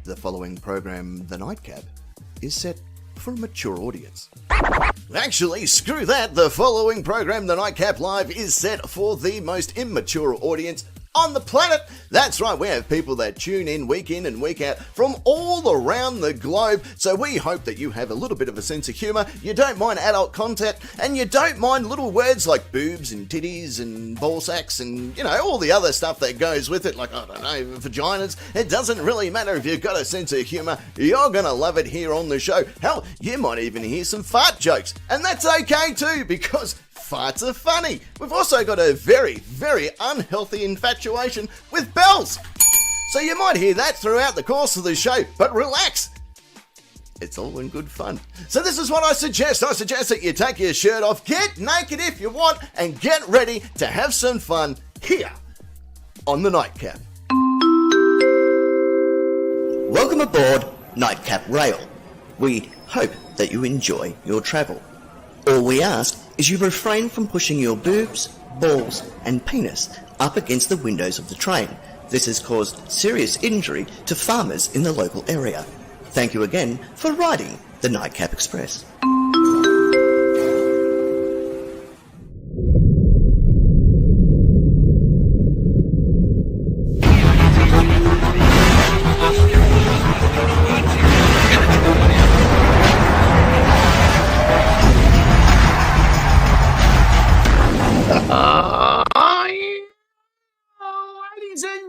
The following program, The Nightcap, is set for a mature audience. Actually, screw that. The following program, The Nightcap Live, is set for the most immature audience on the planet. That's right, we have people that tune in and week out from all around the globe, so we hope that you have a little bit of a sense of humour, you don't mind adult content, and you don't mind little words like boobs and titties and ball sacks and, you know, all the other stuff that goes with it, like, I don't know, vaginas. It doesn't really matter if you've got a sense of humour, you're gonna love it here on the show. Hell, you might even hear some fart jokes, and that's okay too, because farts are funny. We've also got a very, very unhealthy infatuation with bells. So you might hear that throughout the course of the show, but relax. It's all in good fun. So this is what I suggest. I suggest that you take your shirt off, get naked if you want, and get ready to have some fun here on the Nightcap. Welcome aboard Nightcap Rail. We hope that you enjoy your travel. All we ask is you refrain from pushing your boobs, balls and penis up against the windows of the train. This has caused serious injury to farmers in the local area. Thank you again for riding the Nightcap Express.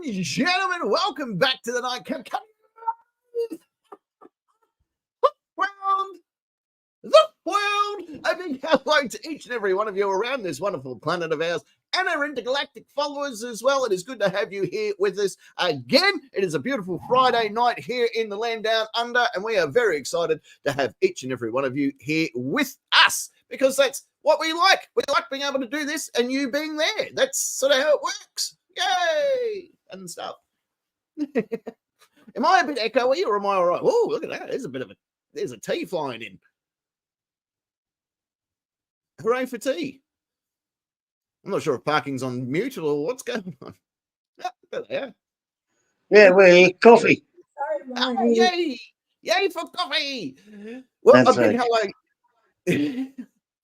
Ladies and gentlemen, welcome back to the Nightcap. The world. A big hello to each and every one of you around this wonderful planet of ours and our intergalactic followers as well. It is good to have you here with us again. It is a beautiful Friday night here in the land down under, and we are very excited to have each and every one of you here with us, because that's what we like. We like being able to do this and you being there. That's sort of how it works. Yay! And stuff. Am I a bit echoey or am I all right? Oh, look at that. There's a T flying in. Hooray for tea. I'm not sure if parking's on mute or what's going on. Oh, there they are. Yeah, we're coffee. Oh, yay! Yay for coffee! Well, That's a big hello.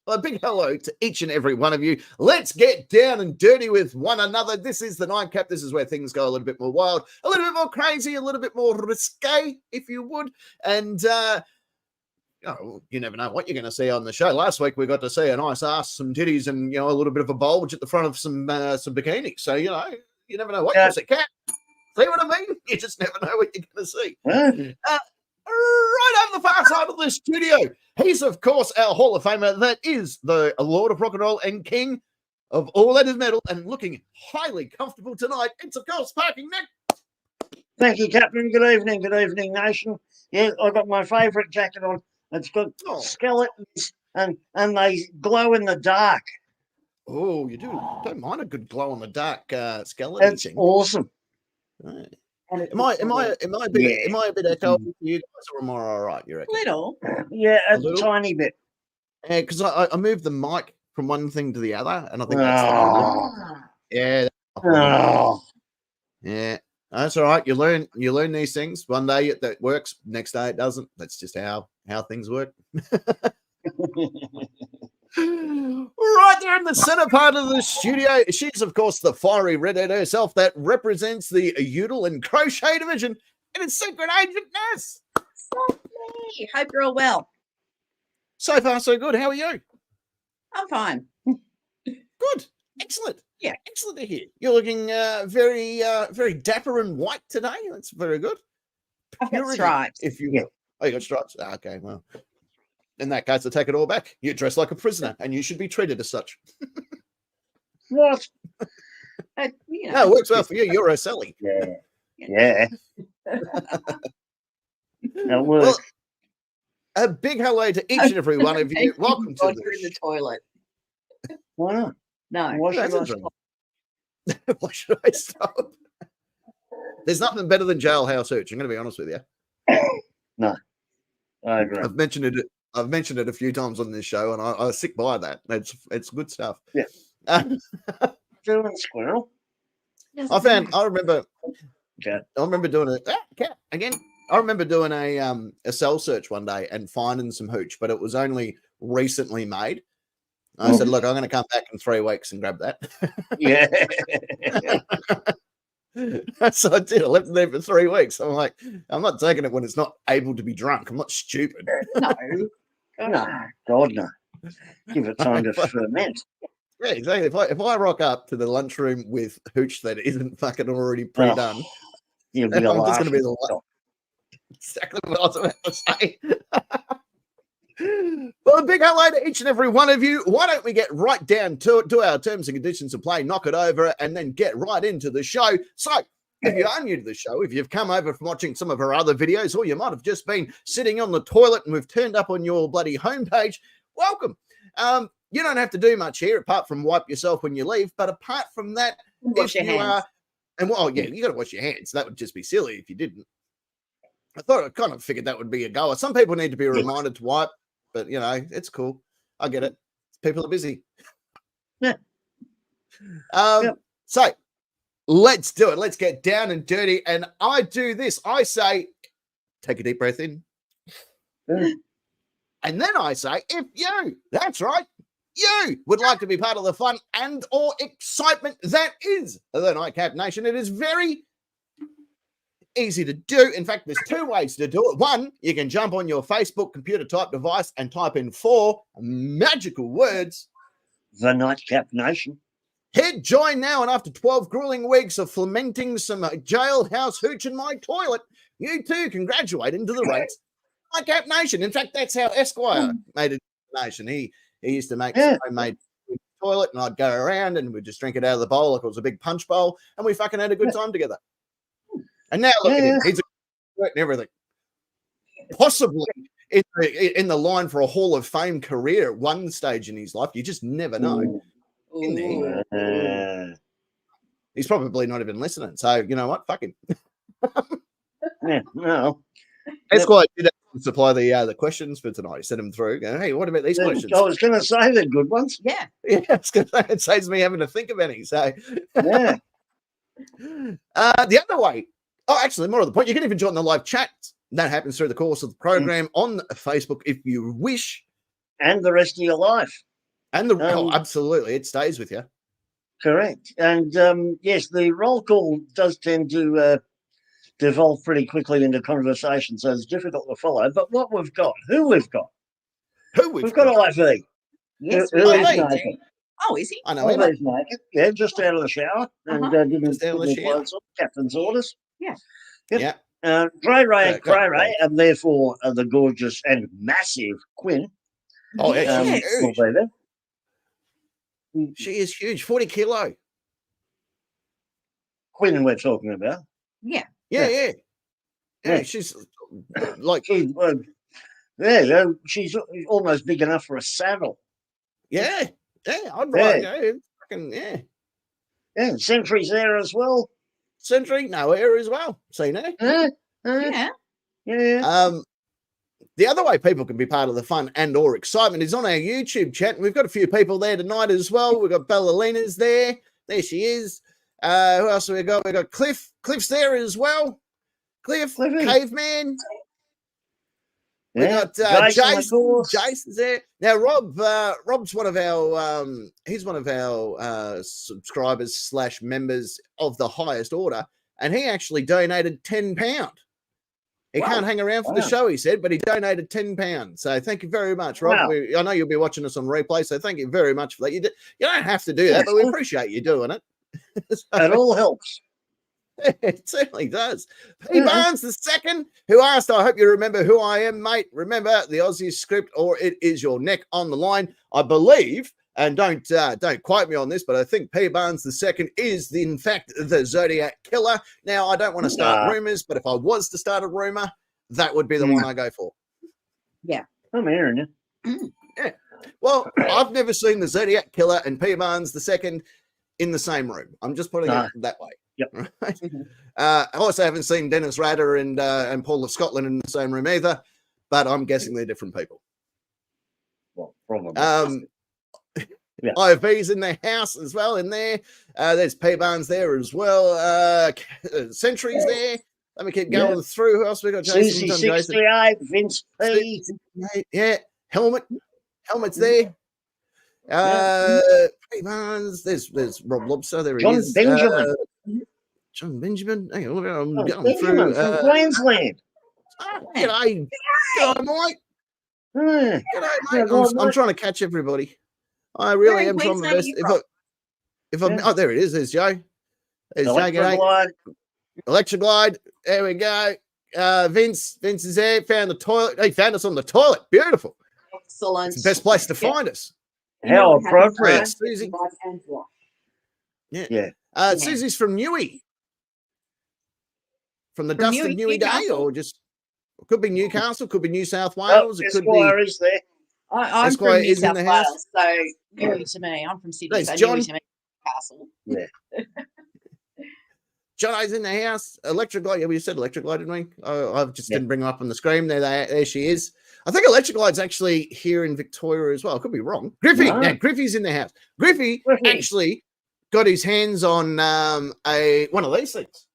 A big hello to each and every one of you. Let's get down and dirty with one another. This is the Nightcap. This is where things go a little bit more wild, a little bit more crazy, a little bit more risque, if you would. And you never know what you're going to see on the show. Last week we got to see a nice ass, some titties, and a little bit of a bulge at the front of some bikinis. So you never know what you'll see. Cat, see what I mean? You just never know what you're going to see. Right over the far side of the studio, he's of course our Hall of Famer. That is the Lord of Rock and Roll and King of all that is metal, and looking highly comfortable tonight. It's of course Parking Nick. Thank you, Captain. Good evening, nation. Yeah, I've got my favourite jacket on. It's got skeletons and they glow in the dark. Oh, you don't mind a good glow in the dark skeleton? That's awesome. Right. Am I a bit echo for you guys, or am I all right? You reckon? Little. Yeah, a tiny bit. Yeah, because I moved the mic from one thing to the other, and I think that's yeah. That's all right. You learn these things. One day that works, next day it doesn't. That's just how things work. Right there in the center part of the studio, she's of course the fiery redhead herself that represents the Udall and Crochet division, and it's Secret Agent Ness. Lovely. Hope you're all well. So far, so good. How are you? I'm fine. Good. Excellent. Yeah. Excellent to hear. You're looking very dapper and white today. That's very good. I've got stripes. If you will. Oh, you got stripes? Okay, well. In that case, I take it all back. You dress like a prisoner, and you should be treated as such. What? No, it works well for you. You're a Sally. Yeah. That works. Well, a big hello to each and every one of you. Welcome to the toilet. Why not? No. Why should I stop? Why should I stop? There's nothing better than jailhouse hooch. I'm going to be honest with you. No, I agree. I've mentioned it a few times on this show, and I stick by that. It's good stuff. Yeah. Doing squirrel. I remember doing it. Cat again. I remember doing a cell search one day and finding some hooch, but it was only recently made. I said, look, I'm going to come back in 3 weeks and grab that. Yeah. So I did. I left it there for 3 weeks. I'm like, I'm not taking it when it's not able to be drunk. I'm not stupid. No. No, God, no. Give it time to ferment. Yeah, exactly. If I rock up to the lunchroom with hooch that isn't fucking already pre-done, You'll be I'm just going to be the laughing. exactly what I was about to say. Well, a big hello to each and every one of you. Why don't we get right down to our terms and conditions of play, knock it over, and then get right into the show. So, if you are new to the show, if you've come over from watching some of our other videos, or you might have just been sitting on the toilet and we've turned up on your bloody homepage, welcome. You don't have to do much here apart from wipe yourself when you leave. But apart from that, Wash your hands. you got to wash your hands. That would just be silly if you didn't. I thought I kind of figured that would be a goer. Some people need to be reminded to wipe, but it's cool. I get it. People are busy. Yeah. So let's do it. Let's get down and dirty. And I do this. I say, take a deep breath in. And then I say, if you, that's right, you would like to be part of the fun and or excitement that is the Nightcap Nation, it is very easy to do. In fact, there's 2 ways to do it. One, you can jump on your Facebook computer type device and type in 4 magical words. The Nightcap Nation. Hit join now, and after 12 grueling weeks of fermenting some jailhouse hooch in my toilet, you too can graduate into the ranks of Nightcap Nation. In fact, that's how Esquire made it nation. He used to make some homemade toilet, and I'd go around and we'd just drink it out of the bowl like it was a big punch bowl, and we fucking had a good time together. And now look at him. He's a and everything. Possibly in the line for a Hall of Fame career at one stage in his life. You just never know. He's probably not even listening. So you know what? Fuck him. No. Esquire did supply the questions for tonight. He sent them through. Going, hey, what about these questions? I was going to say they're good ones. Yeah. Yeah, I was going to say it saves me having to think of any. So Yeah. The other way. Oh, actually, more of the point. You can even join the live chat. That happens through the course of the program on Facebook if you wish. And the rest of your life. And absolutely, it stays with you. Correct. And yes, the roll call does tend to devolve pretty quickly into conversation, so it's difficult to follow. But what we've got, we've got IV. Yes, Who is naked? Oh, is he? I know. He's naked. Yeah, just out of the shower. And didn't clothes on, captain's orders. Yeah. Yep. Yeah. Ray and Cray Ray, and therefore the gorgeous and massive Quinn. Oh, yeah, she's huge. Will be there. She is huge, 40 kilo. Quinn we're talking about. Yeah. Yeah. She's like... she's almost big enough for a saddle. Yeah, I'd ride. Yeah, Sentry's there as well. Sentry, no air as well. See now? Yeah. The other way people can be part of the fun and or excitement is on our YouTube chat. And we've got a few people there tonight as well. We've got Bellalina's there. There she is. Who else have we got? We've got Cliff. Cliff's there as well. Cliffy. Caveman. We got Jason. Jason's there. Now, Rob's one of our he's one of our subscribers / members of the highest order, and he actually donated £10. He can't hang around for the show, he said, but he donated £10. So thank you very much, Rob. Wow. I know you'll be watching us on replay, so thank you very much for that. You don't have to do that, but we appreciate you doing it. It all helps. It certainly does. P. Barnes the second, who asked, I hope you remember who I am, mate. Remember the Aussie script, or it is your neck on the line. I believe, and don't quote me on this, but I think P. Barnes the second is, in fact, the Zodiac Killer. Now, I don't want to start rumors, but if I was to start a rumor, that would be the one I go for. Yeah. I'm hearing you. Yeah. Well, I've never seen the Zodiac Killer and P. Barnes the second in the same room. I'm just putting it that way. Yep. Right? I also haven't seen Dennis Rader and Paul of Scotland in the same room either, but I'm guessing they're different people. Well, probably. IV's in their house as well. In there, there's P Barnes there as well. Sentry's there. Let me keep going through. Who else we got? Jason, Susie John, Jason. 68, Vince P. Yeah, helmet's there. Hey, Barnes, there's Rob Lobster. There he John is. Benjamin. John Benjamin. Hang on, I'm John going Benjamin through. from Queensland. G'day, Mike. Yeah. G'day, mate. I'm trying to catch everybody. I really am trying my best. Oh, there it is. There's Joe. There's Joe. G'day. Electroglide. There we go. Vince is there. Found the toilet. He found us on the toilet. Beautiful. Excellent. It's the best place to find us. How appropriate. Susie. Yeah. Susie's from Newey. From the dust of Newey Day, or just could be Newcastle, could be New South Wales. It could Esquire be. is there. I'm Esquire from New is in South the house. Wales, so Newey to me. I'm from Sydney, Thanks, so John. Newey to me, Newcastle. Yeah. John's in the house. Electroglide. Yeah, we said Electroglide, didn't we? I just didn't bring her up on the screen. There she is. I think Electroglide's actually here in Victoria as well. I could be wrong. Griffey. No. Now, Griffey's in the house. Griffey actually got his hands on one of these things.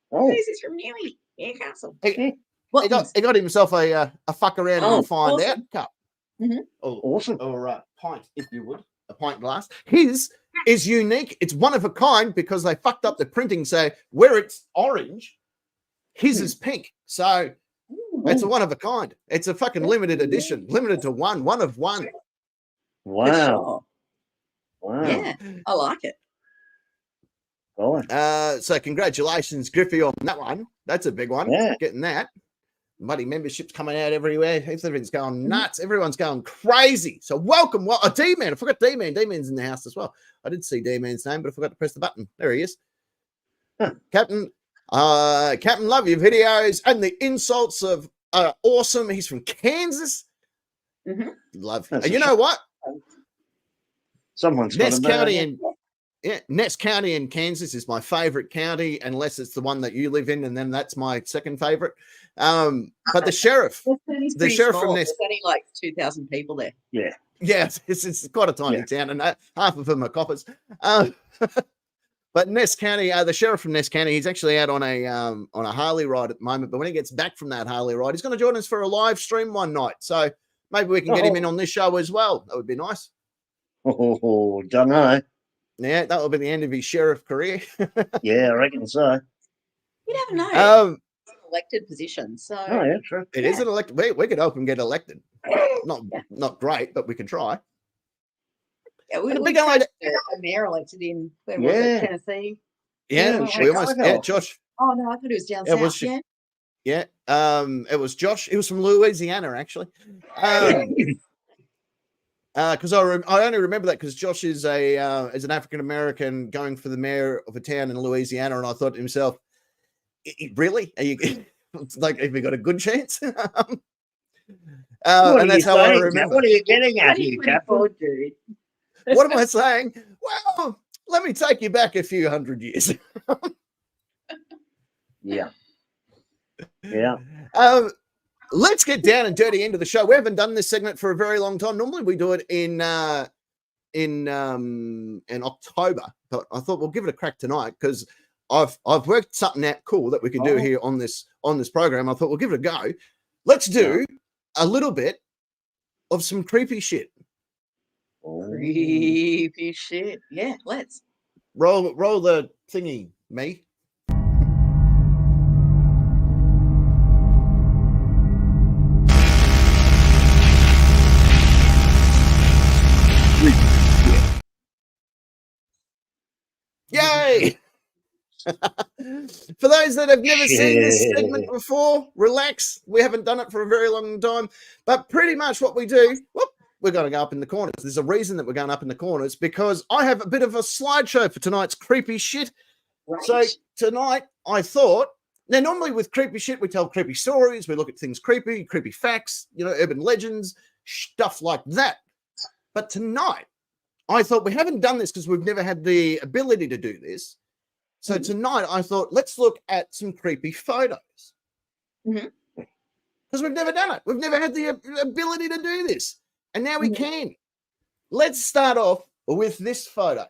Oh. This is from Newey, Newcastle. He got himself a fuck around and find out cup. Mm-hmm. Awesome. Or pint, if you would. A pint glass. His is unique. It's one of a kind because they fucked up the printing. So where it's orange, his is pink. So it's a one of a kind. It's a fucking limited edition. Limited to one of one. Wow. Wow. Yeah, I like it. So congratulations, Griffey, on that one. That's a big one. Yeah. Getting that. Muddy memberships coming out everywhere. Everything's going nuts. Everyone's going crazy. So welcome. Well, D-Man. I forgot D-Man. D-Man's in the house as well. I did see D-Man's name, but I forgot to press the button. There he is. Captain, love your videos and the insults of awesome. He's from Kansas. Mm-hmm. Love. You know what? Someone's Ness County in Ness County in Kansas is my favorite county, unless it's the one that you live in, and then that's my second favorite. But the sheriff from Ness, there's only like 2,000 people there. Yeah, it's quite a tiny town, and half of them are coppers. But Ness County, the sheriff from Ness County, he's actually out on a Harley ride at the moment. But when he gets back from that Harley ride, he's going to join us for a live stream one night. So maybe we can get him in on this show as well. That would be nice. Oh, don't know. Yeah, that will be the end of his sheriff career. Yeah, I reckon so. You never know. It's an elected position, so yeah, true. It is an elected. We could hope and get elected. Not great, but we can try. Yeah, we tried a mayor elected in Tennessee. Yeah, we almost. Yeah, Josh. Oh no, I thought it was down south. Yeah, it was Josh. He was from Louisiana, actually. Because I only remember that because Josh is an African American going for the mayor of a town in Louisiana, and I thought to himself, "Really? Are you like? Have you got a good chance?" And that's how I remember. What are you getting at here, Captain? What am I saying? Well, let me take you back a few hundred years. Yeah. Let's get down and dirty into the show. We haven't done this segment for a very long time. Normally we do it in October, but I thought we'll give it a crack tonight because I've worked something out cool that we can do here on this program. I thought we'll give it a go. Let's do a little bit of some creepy shit. Creepy shit. Yeah, let's roll the thingy, me. Yay! For those that have never seen this segment before, relax. We haven't done it for a very long time, but pretty much what we do, we're going to go up in the corners. There's a reason that we're going up in the corners because I have a bit of a slideshow for tonight's creepy shit. Right. So tonight I thought, now normally with creepy shit, we tell creepy stories. We look at things creepy facts, urban legends, stuff like that. But tonight, I thought we haven't done this because we've never had the ability to do this. So tonight I thought, let's look at some creepy photos. Because we've never done it. We've never had the ability to do this. And now we can. Let's start off with this photo.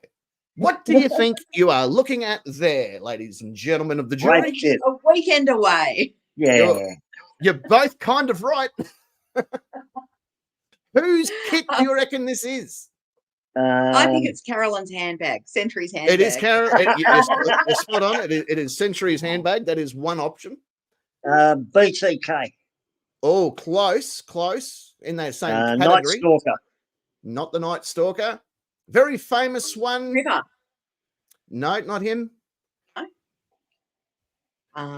What do you think you are looking at there, ladies and gentlemen of the jury? Right shit. A weekend away. Yeah. You're both kind of right. Whose kit do you reckon this is? I think it's Carolyn's handbag, Century's handbag. It is Carol. You're spot on. It is Century's handbag. That is one option. BCK. Oh, close. In that same Night category. Stalker. Not the Night Stalker. Very famous one. River. No, not him. No.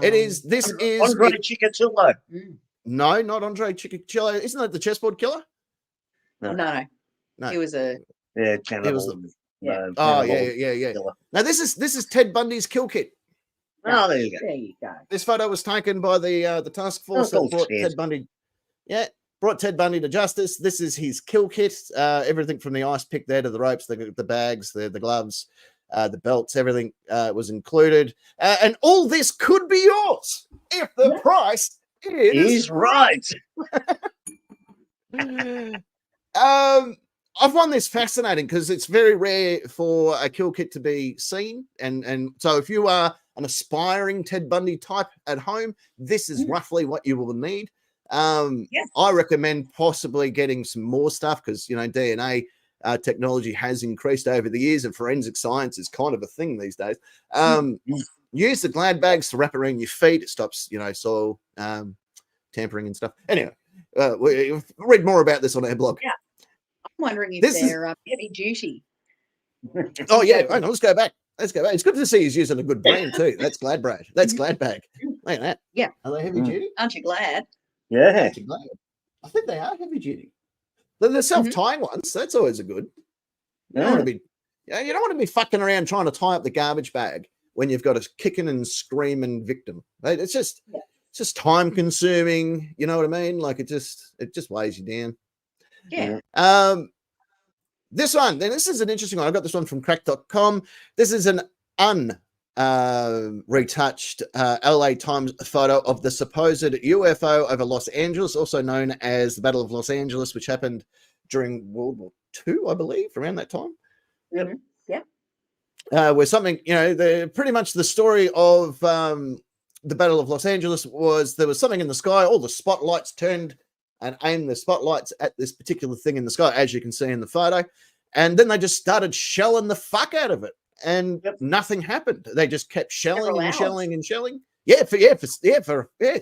It is. This is Andre Chikatilo. No, not Andre Chikatilo. Isn't that the chessboard killer? No. He was a cannibal. It was the, yeah. Yeah. Now this is Ted Bundy's kill kit. Oh, there you go. There you go. This photo was taken by the task force that brought Ted Bundy. Yeah, brought Ted Bundy to justice. This is his kill kit. Everything from the ice pick there to the ropes, the bags, the gloves, the belts, everything was included. And all this could be yours if the price is right. I find this fascinating because it's very rare for a kill kit to be seen. And so if you are an aspiring Ted Bundy type at home, this is roughly what you will need. I recommend possibly getting some more stuff because, DNA technology has increased over the years and forensic science is kind of a thing these days. Use the glad bags to wrap around your feet. It stops, soil tampering and stuff. Anyway, read more about this on our blog. Yeah. I'm wondering if they're heavy duty. Oh, yeah. Hang on, let's go back. It's good to see he's using a good brand too. That's glad bag. Look at that. Yeah. Are they heavy duty? Aren't you glad? Yeah. Aren't you glad? I think they are heavy duty. The self-tying ones, that's always a good. You don't want to be fucking around trying to tie up the garbage bag when you've got a kicking and screaming victim. It's just time consuming. You know what I mean? Like it just weighs you down. Yeah. This one, then this is an interesting one. I got this one from crack.com. This is an retouched LA Times photo of the supposed UFO over Los Angeles, also known as the Battle of Los Angeles, which happened during World War II, I believe, around that time. Mm-hmm. Yeah. Where something, pretty much the story of the Battle of Los Angeles was there was something in the sky, all the spotlights turned and aimed the spotlights at this particular thing in the sky, as you can see in the photo. And then they just started shelling the fuck out of it. And nothing happened. They just kept shelling and shelling and shelling. Yeah, for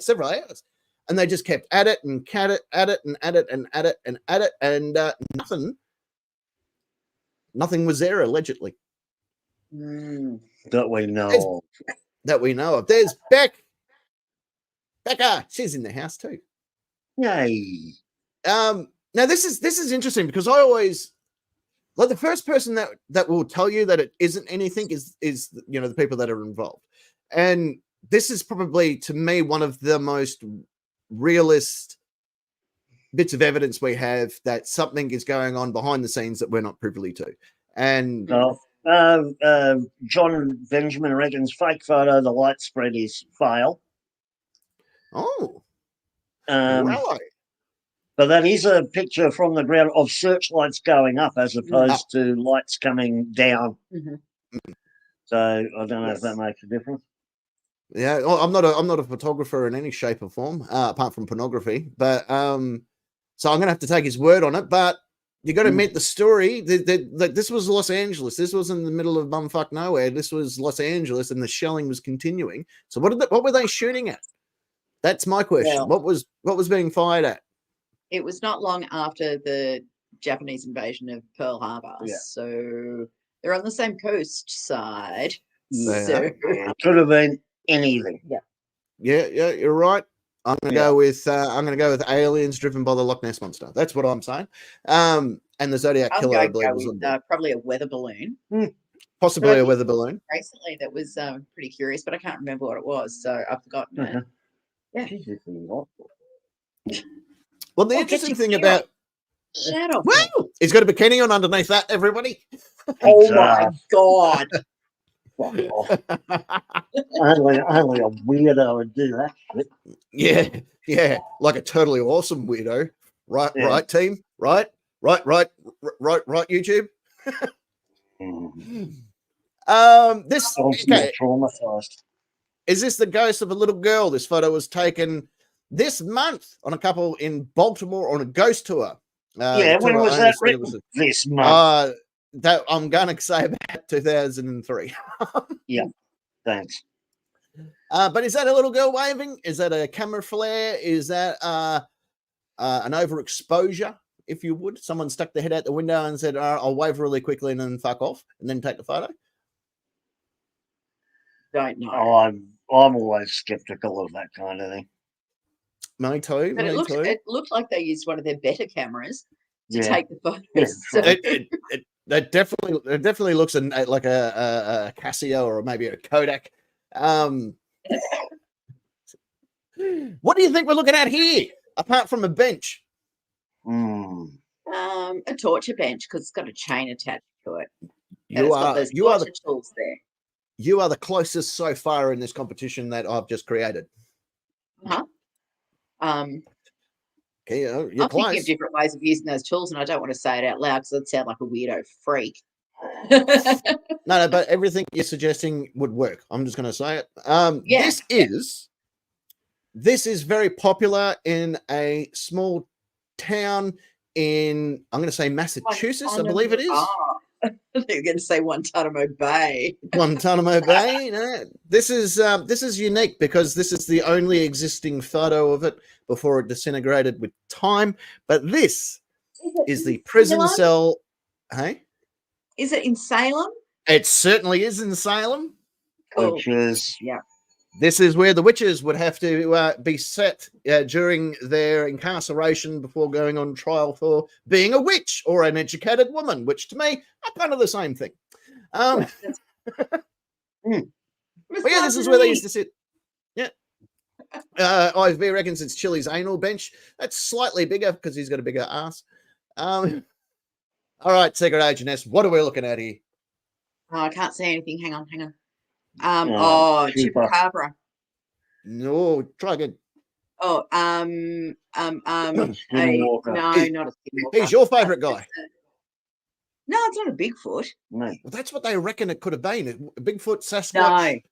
several hours. And they just kept at it and at it and at it and at it and at it. And nothing was there, allegedly. That we know of. There's Becca. She's in the house too. Yay. Now this is interesting because I always the first person that will tell you that it isn't anything is the people that are involved. And this is probably, to me, one of the most realist bits of evidence we have that something is going on behind the scenes that we're not privy to. And John Benjamin reckons fake photo, the light spread is fail. Oh. Right. But that is a picture from the ground of searchlights going up as opposed to lights coming down. Mm-hmm. So I don't know if that makes a difference. Yeah, I'm not a photographer in any shape or form, apart from pornography. But so I'm going to have to take his word on it. But you got to admit the story. This was Los Angeles. This was in the middle of bumfuck nowhere. This was Los Angeles, and the shelling was continuing. So what were they shooting at? That's my question. Well, what was being fired at? It was not long after the Japanese invasion of Pearl Harbor. Yeah. So they're on the same coast side. Yeah. So It could have been anything. Yeah, you're right. I'm gonna go with aliens driven by the Loch Ness monster. That's what I'm saying. And the Zodiac killer, I believe, was probably a weather balloon. Possibly a weather balloon. Recently, that was pretty curious, but I can't remember what it was, so I've forgotten it. Yeah. Well, the interesting thing about shadow, he's got a bikini on underneath that. Everybody. Oh my god! only a weirdo would do that shit. Yeah, like a totally awesome weirdo. Right, team. Right, YouTube. This Okay. Traumatized. is this the ghost of a little girl? This photo was taken this month on a couple in Baltimore on a ghost tour. When was that written? This month. That I'm going to say about 2003. Yeah, thanks. But is that a little girl waving? Is that a camera flare? Is that an overexposure, if you would? Someone stuck their head out the window and said, I'll wave really quickly and then fuck off and then take the photo? Don't know. Oh, I'm always skeptical of that kind of thing. Me too. But it looked like they used one of their better cameras to take the photos. Yeah. So. It definitely looks like a Casio or maybe a Kodak. What do you think we're looking at here, apart from a bench? A torture bench because it's got a chain attached to it. You are the tools there. You are the closest so far in this competition that I've just created. Okay, you're I'm close. thinking of different ways of using those tools, and I don't want to say it out loud because I'd sound like a weirdo freak. No, but everything you're suggesting would work. I'm just going to say it. This is very popular in a small town in, I'm going to say Massachusetts, I believe it is. They're going to say Guantanamo Bay. Guantanamo Bay. No. This is unique because this is the only existing photo of it before it disintegrated with time. But this is the prison cell. Hey, is it in Salem? It certainly is in Salem. Cool. Which is This is where the witches would have to be set during their incarceration before going on trial for being a witch or an educated woman, which to me are kind of the same thing. But yeah, this is where they used to sit. Yeah. IFB reckons it's Chili's anal bench. That's slightly bigger because he's got a bigger ass. All right, Secret Agent S, what are we looking at here? Oh, I can't see anything. Hang on. Chupacabra. No, try again. Oh, no, not a skinwalker. He's your favourite guy. No, it's not a Bigfoot. No. Well, that's what they reckon it could have been. A Bigfoot, Sasquatch.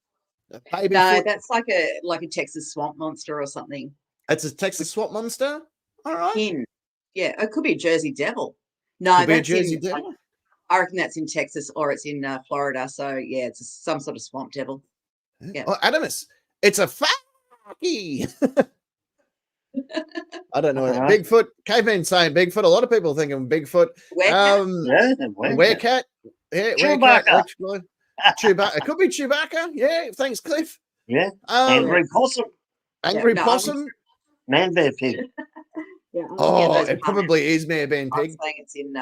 No, baby that's like a Texas swamp monster or something. It's a Texas swamp monster. All right. Yeah, it could be a Jersey Devil. No, could that's be a Jersey Devil. I reckon that's in Texas or it's in Florida. So yeah, it's some sort of swamp devil. Yeah. Oh, Adamus, it's a fucky. I don't know. Bigfoot. Caveman saying Bigfoot. A lot of people thinking Bigfoot. Werecat. Yeah, Chewbacca. Chewbacca. It could be Chewbacca. Yeah, thanks, Cliff. Yeah. Angry possum. Possum. Man bear pig. It probably is Man bear pig. I'm saying it's in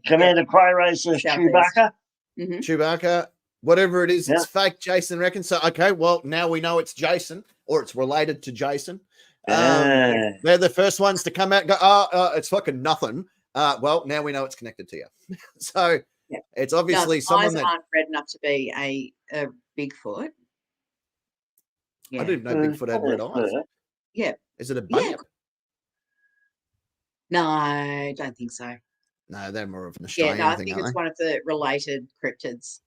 Commander Quayray says Chewbacca. Mm-hmm. Chewbacca. Whatever it is, it's fake. Jason reckons. So okay, well now we know it's Jason or it's related to Jason. They're the first ones to come out and go, it's fucking nothing. Well, now we know it's connected to you. So it's obviously someone that aren't red enough to be a Bigfoot. I didn't know Bigfoot had red eyes. Yeah. Is it a bunyip? No, I don't think so. No, they're more of an Australian thing. I think it's one of the related cryptids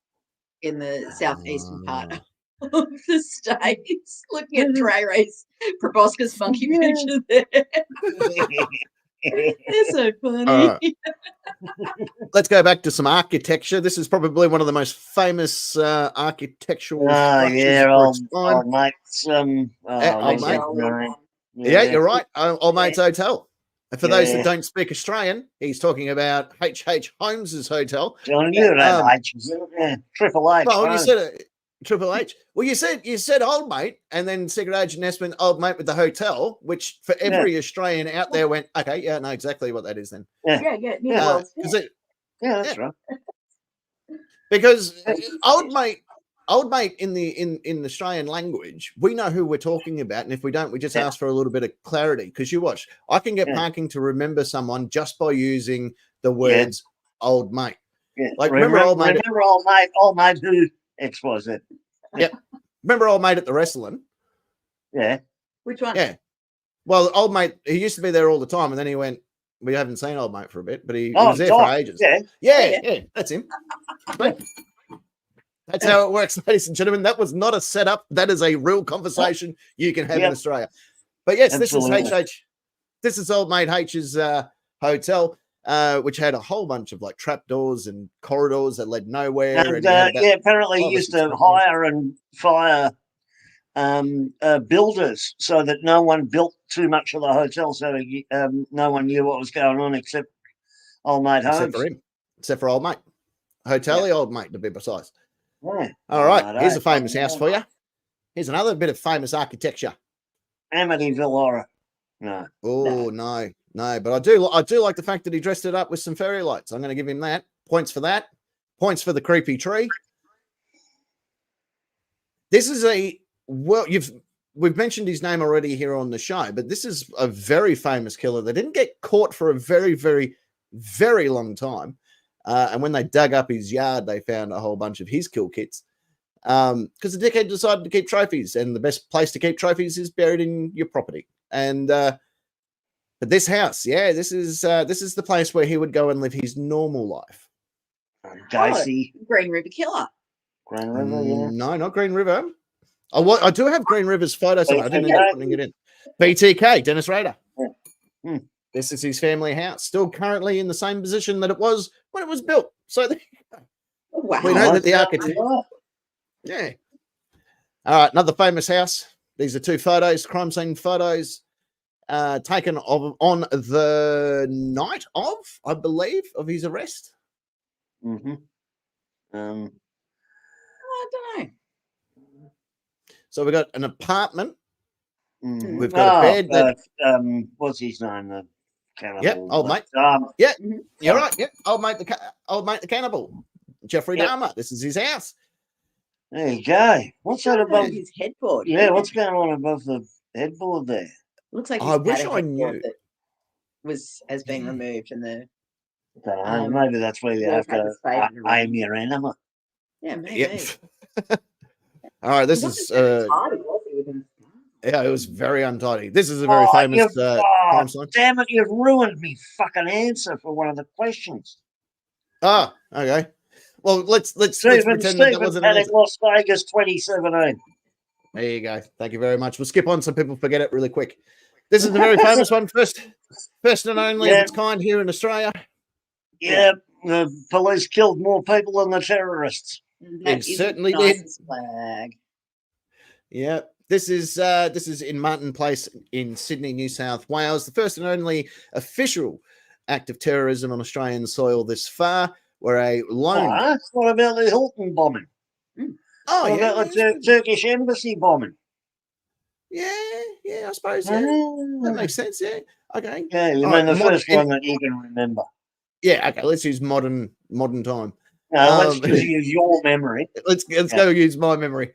in the southeastern part of the States. Looking at Dre Ray's proboscis monkey picture there. They're so funny. Let's go back to some architecture. This is probably one of the most famous architectural structures. Old mate's. You're right. Old mate's hotel. And for those that don't speak Australian, he's talking about H.H. Holmes's hotel. John, you know H. Triple H. Well, you said Triple H. Well, you said old mate, and then Secret Agent S went old mate with the hotel, which for every Australian out there went, okay, I know exactly what that is then. That's right. Because old mate in the Australian language, we know who we're talking about, and if we don't, we just ask for a little bit of clarity. Because you watch, I can get parking to remember someone just by using the words old mate. Yeah. Like remember old mate who X was it? Yep. Remember old mate at the wrestling? Yeah. Which one? Yeah. Well, old mate, he used to be there all the time, and then he went. We haven't seen old mate for a bit, but he was there for ages. Yeah, that's him. That's how it works, ladies and gentlemen. That was not a setup. That is a real conversation you can have in Australia. But yes, Absolutely. this is HH. This is old mate H's hotel, which had a whole bunch of like trapdoors and corridors that led nowhere. And, And apparently used to hire and fire builders so that no one built too much of the hotel, so no one knew what was going on except old mate Holmes. Except for old mate. Hotel, old mate, to be precise. Yeah. All right, here's a famous house for you. Here's another bit of famous architecture. Amityville Horror. No. Oh, no. But I do like the fact that he dressed it up with some fairy lights. I'm going to give him that. Points for that. Points for the creepy tree. This is we've mentioned his name already here on the show, but this is a very famous killer that didn't get caught for a very, very, very long time. And when they dug up his yard, they found a whole bunch of his kill kits. Because the dickhead decided to keep trophies, and the best place to keep trophies is buried in your property. And but this house, this is the place where he would go and live his normal life. Dicey. Green River Killer. Green River, yeah. No, not Green River. I do have Green River's photo, so I didn't end up putting it in. BTK, Dennis Rader. Yeah. This is his family house, still currently in the same position that it was when it was built. So Wow. we know that the architect. Yeah. All right, another famous house. These are two photos, crime scene photos, taken on the night of, I believe, of his arrest. Mm-hmm. I don't know. So we got an apartment. Mm. We've got a bed. What's his name? The cannibal. Yep, old mate. Yeah, you're right. Yep, old mate the cannibal, Jeffrey Dahmer. This is his house. There you go. What's that above his headboard? Yeah, what's going on above the headboard there? Looks like I wish I knew. That has been removed, and the maybe that's where you have to aim your enema. Yeah, maybe. Yep. All right, this is it was very untidy. This is a very famous crime scene. Damn it, you've ruined me fucking answer for one of the questions. Oh, okay. Well, let's pretend that wasn't an answer. Las Vegas 2017. There you go. Thank you very much. We'll skip on so people forget it really quick. This is a very famous one, first and only of its kind here in Australia. Yeah, the police killed more people than the terrorists. They certainly did. Flag. Yeah, this is in Martin Place in Sydney, New South Wales. The first and only official act of terrorism on Australian soil this far, where a lone. What about the Hilton bombing? Oh, what about the Turkish embassy bombing? Yeah, I suppose. Yeah. That makes sense. Yeah. Okay. Yeah, you mean the first one that you can remember? Yeah. Okay. Let's use modern time. No, let's just use your memory. Let's go use my memory.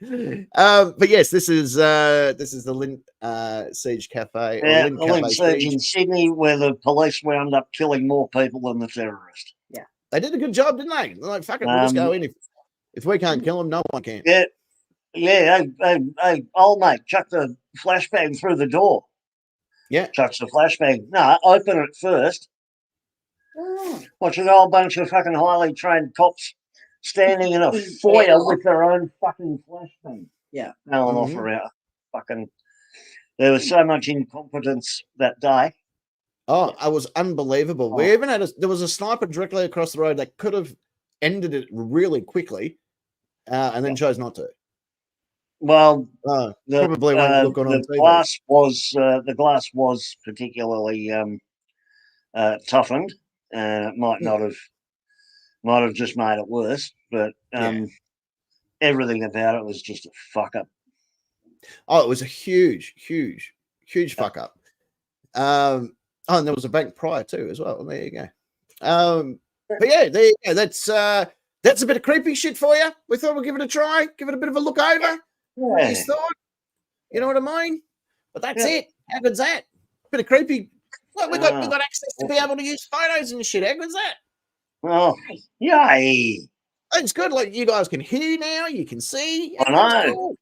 But yes, this is the Lint Siege Cafe. Yeah, the Lint Siege in Sydney, where the police wound up killing more people than the terrorists. Yeah, they did a good job, didn't they? They're like, fuck it, we'll just go in. If we can't kill them, no one can. Yeah. Hey, old mate, chuck the flashbang through the door. Yeah, chucks the flashbang. No, open it first. Watch a whole bunch of fucking highly trained cops standing in a foyer with their own fucking flashbang. Yeah. No one offer out. Fucking. There was so much incompetence that day. Oh, it was unbelievable. We even had there was a sniper directly across the road that could have ended it really quickly, and then chose not to. Well, probably won't look on TV. The glass was particularly toughened. It might have just made it worse, but everything about it was just a fuck up. Oh, it was a huge fuck up. And there was a bank prior too as well. There you go. But yeah, there you go. That's a bit of creepy shit for you. We thought we'd give it a try, give it a bit of a look over. Yeah. You know what I mean? But that's it. How good's that? Bit of creepy. Well, we got access to be able to use photos and shit. How good's that? Oh, yay! It's good. Like you guys can hear now. You can see. I know. Cool.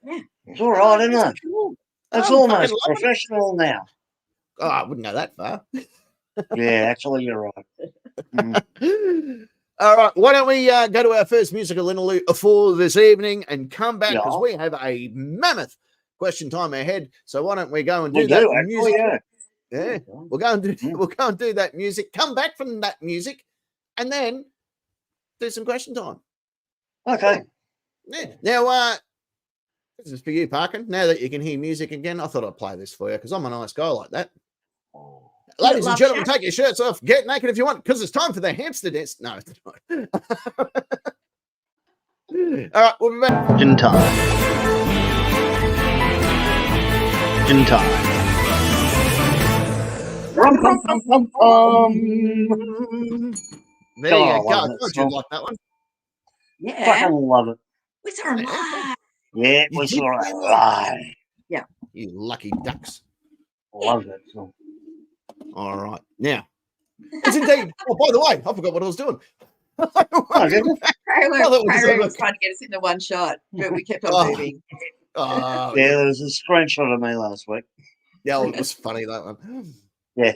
Yeah, it's all right, isn't it? Cool. It's almost professional now. Oh, I wouldn't go that far. Yeah, actually, you're right. All right, why don't we go to our first musical interlude for this evening and come back because we have a mammoth question time ahead. So why don't we go and do that music? Yeah, we'll go and do that music. Come back from that music, and then do some question time. Okay. Yeah. Now, this is for you, Parkin. Now that you can hear music again, I thought I'd play this for you because I'm a nice guy like that. Ladies and gentlemen, take your shirts off. Get naked if you want, because it's time for the hamster dance. No, it's not. All right, we'll be back. In time. There you go. Don't you like that one? Yeah. Fucking love it. We saw him live. Yeah, we saw it live. Yeah. You lucky ducks. Love that song. All right. Now, it's indeed. Oh, by the way, I forgot what I was doing. Prayer was trying to get us into one shot, but we kept on moving. Yeah, there was a screenshot of me last week. Yeah, it was funny, that one. Yeah.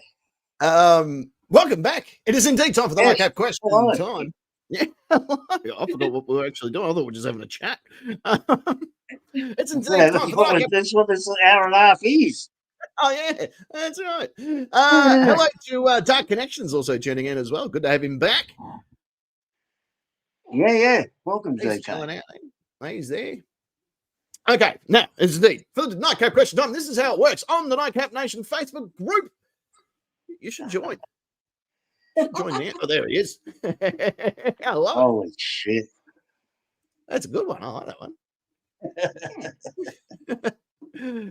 Welcome back. It is indeed time for the nightcap question time. Yeah. I forgot what we were actually doing. I thought we were just having a chat. It's indeed time for the that's what this hour and a half is. Oh, yeah, that's right. Hello to Dark Connections also tuning in as well. Good to have him back. Yeah. Welcome, He's JK. chilling out. He's there. Okay, now, it's indeed for the Nightcap question time. This is how it works on the Nightcap Nation Facebook group. You should join. Join now. Oh, there he is. Hello. Holy shit. That's a good one. I like that one.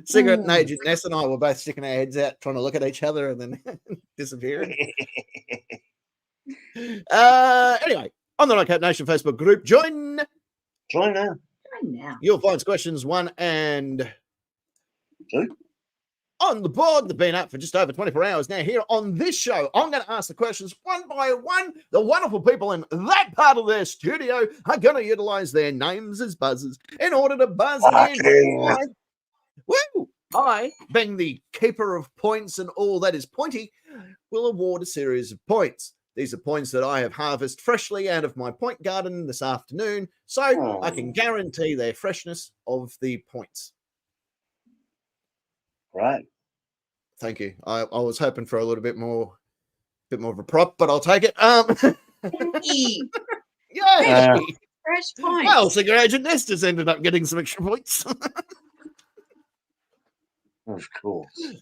Cigarette and Agent Ness and I were both sticking our heads out trying to look at each other and then disappearing. Anyway, on the Nightcap Nation Facebook group, join now. You'll find questions 1 and 2 on the board. They've been up for just over 24 hours now. Here on this show, I'm going to ask the questions one by one. The wonderful people in that part of their studio are going to utilize their names as buzzers in order to buzz in. Woo! I, being the keeper of points and all that is pointy, will award a series of points. These are points that I have harvested freshly out of my point garden this afternoon, so I can guarantee their freshness of the points. Right. Thank you. I was hoping for a little bit more of a prop, but I'll take it. Yay! Fresh points. Well, Cigarette Agent Nestor's ended up getting some extra points. Of course.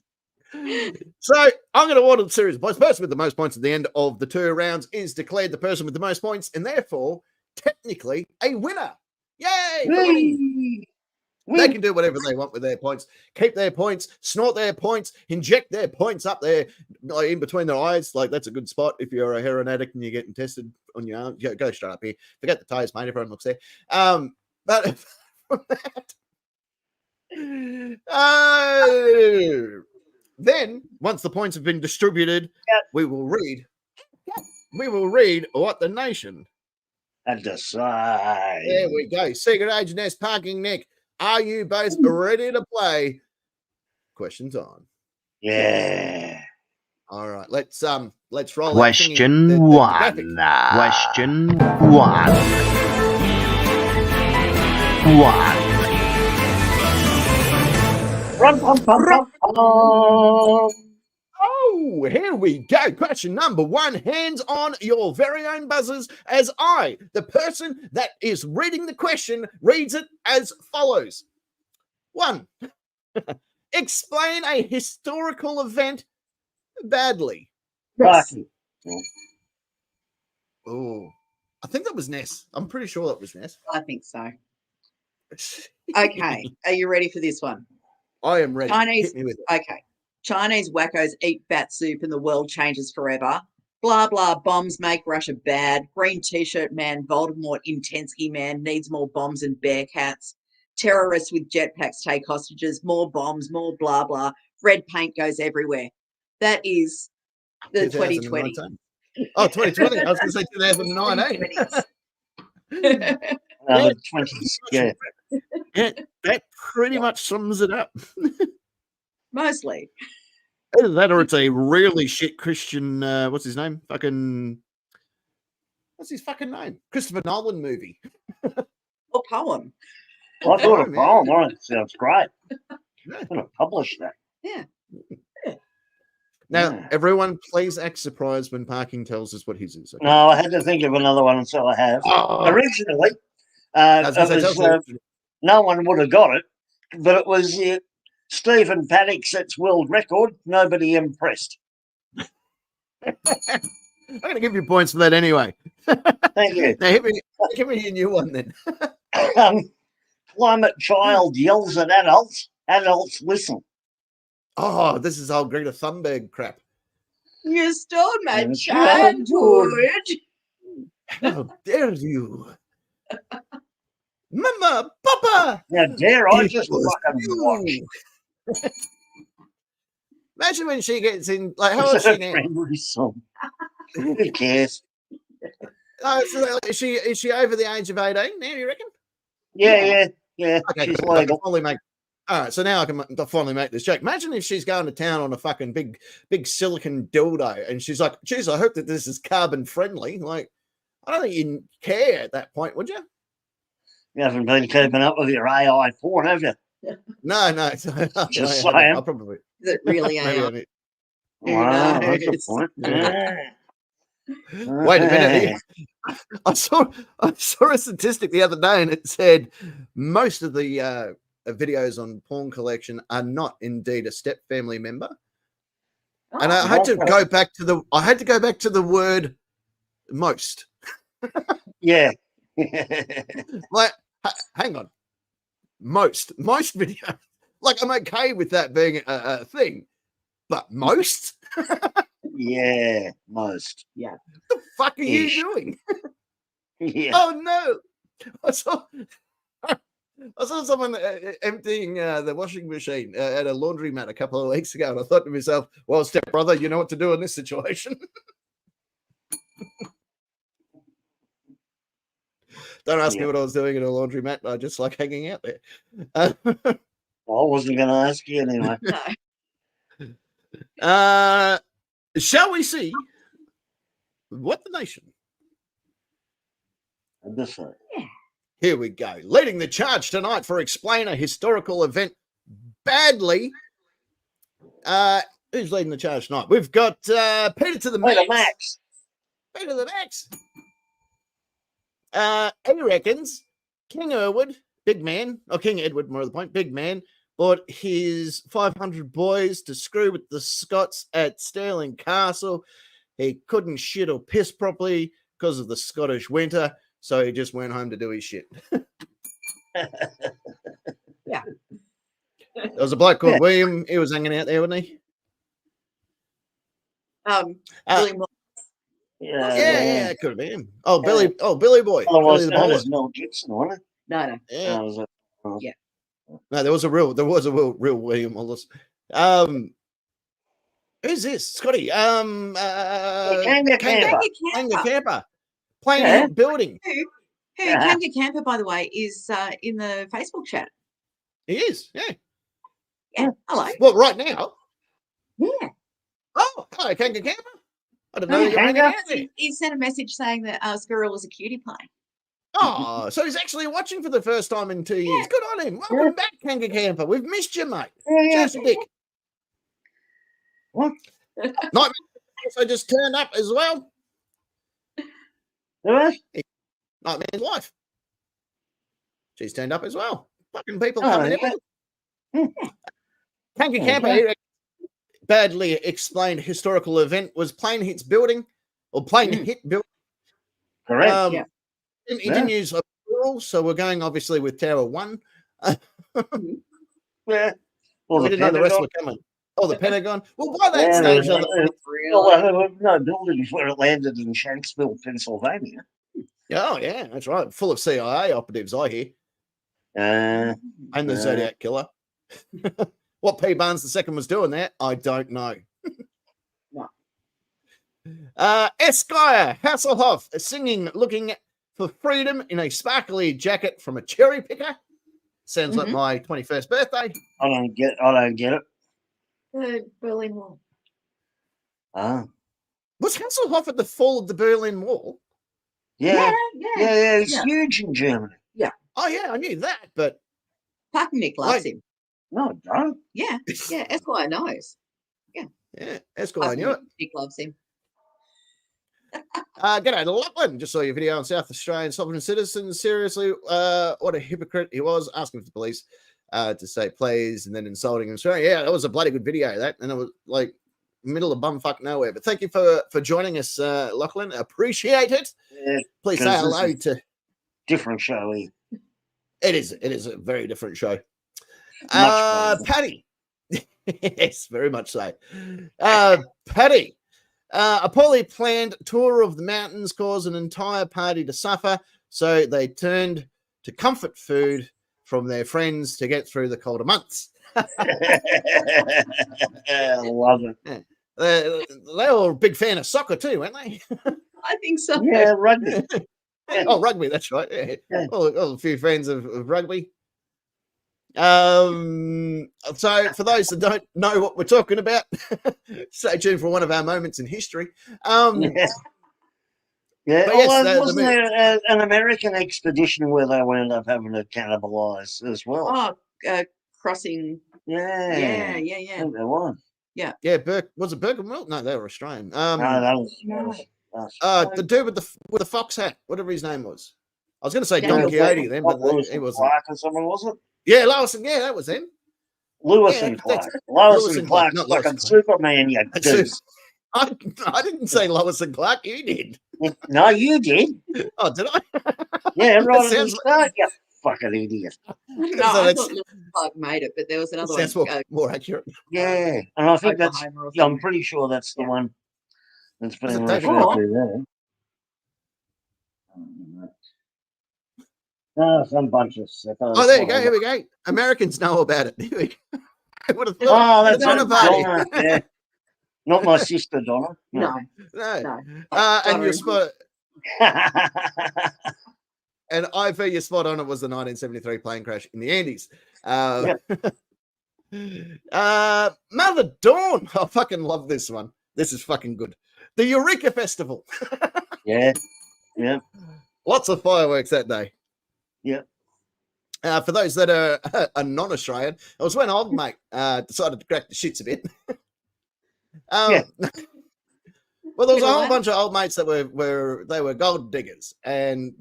So I'm going to award the series of points. The person with the most points at the end of the 2 rounds is declared the person with the most points, and therefore, technically, a winner. Yay! They can do whatever they want with their points. Keep their points, snort their points, inject their points up there, like in between their eyes. Like, that's a good spot if you're a heroin addict and you're getting tested on your arm. Go straight up here. Forget the toes, mate. Everyone looks there. But from that, then, once the points have been distributed, we will read what the nation and decide. There we go. Secret Agent S, Parking Nick. Are you both ready to play? Questions on. Yeah. All right. Let's roll. Question one. Question one. Oh, here we go. Question number 1. Hands on your very own buzzers as I, the person that is reading the question, reads it as follows. 1. Explain a historical event badly. Yes. Oh, I think that was Ness. I'm pretty sure that was Ness. I think so. Okay. Are you ready for this one? I am ready. Chinese. Hit me with it. Okay. Chinese wackos eat bat soup and the world changes forever. Blah, blah, bombs make Russia bad. Green t-shirt man, Voldemort, Intensky man, needs more bombs and bearcats. Terrorists with jetpacks take hostages, more bombs, more blah, blah. Red paint goes everywhere. That is the 2020. Oh, 2020. I was going to say 2019. 20s. Yeah. Yeah, that pretty much sums it up. Mostly. Either that or it's a really shit Christian, what's his name? Fucking What's his fucking name? Christopher Nolan movie. Or poem. I thought a man. poem. Oh, it sounds great. Yeah. I'm going to publish that. Yeah. Now, Yeah. everyone, please act surprised when Parking tells us what his is. Okay? No, I had to think of another one, so I have. Oh, Originally, I was gonna say, it tell was, us no one would have got it, but it was Stephen Paddock sets world record. Nobody impressed. I'm going to give you points for that anyway. Thank you. Now, give me a new one then. Climate child yells at adults. Adults listen. Oh, this is old Greta Thunberg crap. You stole my Your childhood. How dare you? Mama, Papa! Now, dare I It just was fucking watch? you. Imagine when she gets in, like, how old is she now? Friendly song. Who cares? Oh, so is she over the age of 18 now, you reckon? Yeah. Okay, She's cool. I can legal. finally make. All right, so now I can finally make this joke. Imagine if she's going to town on a fucking big silicon dildo, and she's like, "Geez, I hope that this is carbon friendly." Like, I don't think you'd care at that point, would you? You haven't been keeping up with your AI porn, have you? No. Just I saying. I'll probably. Is it really Maybe I AI? need- Wow, that's a knows? point. Wait a minute. I saw a statistic the other day, and it said most of the videos on porn collection are not indeed a step family member. And I had to go back to the word most. Yeah. Like, hang on. Most video. Like, I'm okay with that being a thing, but most? Yeah, most. Yeah. What the fuck are you Ish. doing? Yeah. Oh no! I saw someone emptying the washing machine at a laundromat a couple of weeks ago, and I thought to myself, "Well, stepbrother, you know what to do in this situation." Don't ask me what I was doing at a laundromat. I just like hanging out there. I wasn't going to ask you anyway. No. Shall we see what the nation? Here we go. Leading the charge tonight for Explain a Historical Event Badly. Who's leading the charge tonight? We've got Peter to the Max. Peter to the Max. He reckons King Edward, big man, or King Edward, more to the point, big man, brought his 500 boys to screw with the Scots at Stirling Castle. He couldn't shit or piss properly because of the Scottish winter, so he just went home to do his shit. Yeah. There was a bloke called William. He was hanging out there, wasn't he? William Yeah, it could have been him. Oh, Billy Boy. Otherwise Billy the known Bullet. as Mel Gibson, wasn't No. it? Yeah. Yeah. No, there was a real William Wallace. Who's this? Scotty. Kanga Camper. Kanga Camper. Playing building. Who Kanga Camper, by the way, is in the Facebook chat. He is, yeah. Yeah, hello. Well, right now. Yeah. Oh, hello, Kanga Camper. I didn't know you were hanging out there. He sent a message saying that Squirrel was a cutie pie. Oh, so he's actually watching for the first time in 2 years. Good on him. Welcome back, Kanga Camper. We've missed you, mate. Cheers, dick. What? Nightmare also just turned up as well. What? Nightmare's wife. She's turned up as well. Fucking people Oh, coming in. Kanga Camper, badly explained historical event was Plane Hits Building, or Plane Hit Building. Correct. He didn't use a plural, so we're going obviously with Tower 1. Yeah. Well, We didn't know the rest were coming. Oh, the Pentagon. Well, by that stage, there were no buildings where it landed in Shanksville, Pennsylvania. oh yeah, that's right. Full of CIA operatives, I hear, and the Zodiac Killer. What P. Barnes II was doing there, I don't know. Esquire Hasselhoff singing, looking for freedom in a sparkly jacket from a cherry picker. Sounds like my 21st birthday. I don't get it. The Berlin Wall. Ah. Was Hasselhoff at the fall of the Berlin Wall? Yeah, yeah. he's huge in Germany. Oh yeah, I knew that, but Fucking Nick loves Like- him. No, I don't. Yeah, Esquire knows. yeah, that's cool. I knew it. Nick loves him. G'day to Lachlan. Just saw your video on South Australian sovereign citizens. Seriously, what a hypocrite he was, asking for the police to say please and then insulting him. So yeah, that was a bloody good video, that, and it was like middle of bumfuck nowhere. But thank you for joining us, Lachlan. Appreciate it. Yeah, Please say 'cause this hello is to. different show. It is a very different show. Much better. Patty. Yes, very much so. Patty. A poorly planned tour of the mountains caused an entire party to suffer, so they turned to comfort food from their friends to get through the colder months. I love it. They were a big fan of soccer too, weren't they? I think so. Yeah, rugby. Oh, rugby, that's right. Yeah. Yeah. All a few fans of rugby. So for those that don't know what we're talking about, stay tuned for one of our moments in history. Yeah. But yes, Although, wasn't there an American expedition where they wound up having to cannibalize as well? Oh, crossing. Yeah. Yeah. I think there was. Yeah, was it Bergenwell? No, they were Australian. No, that was us. The dude with the fox hat, whatever his name was. I was going to say Yeah, Don it Quixote then, but Lewis he and wasn't. Clark or someone, was it? Yeah, Lewis, yeah, that was him. Lewis Yeah, and Clark. that's- Lewis and Clark, not Lewis fucking and Clark. Superman, you That's goose. I didn't say Lois and Clark. You did. No, you did. Oh, did I? Yeah, right at the sounds start, you fucking idiot. No, So I that's- thought Lewis Clark made it, but there was another Sounds one. more accurate. Yeah, and I think that's, Oklahoma or yeah, I'm something. pretty sure that's the one that's Is been it referred David to there. Oh, some bunch of sickos. Oh, there you go. Here we go. Americans know about it. Here we go. I would have thought. Oh, that's Donna right, Party. Donna. Yeah. Not my sister, Donna. No, No. no. And you're Sorry. spot. And IV, you're spot on. It was the 1973 plane crash in the Andes. Mother Dawn. I fucking love this one. This is fucking good. The Eureka Festival. Yeah. Lots of fireworks that day. Yeah. For those that are non-Australian, it was when old mate decided to crack the shits a bit. Yeah. Well, there was a Bit of whole that. bunch of old mates that were gold diggers and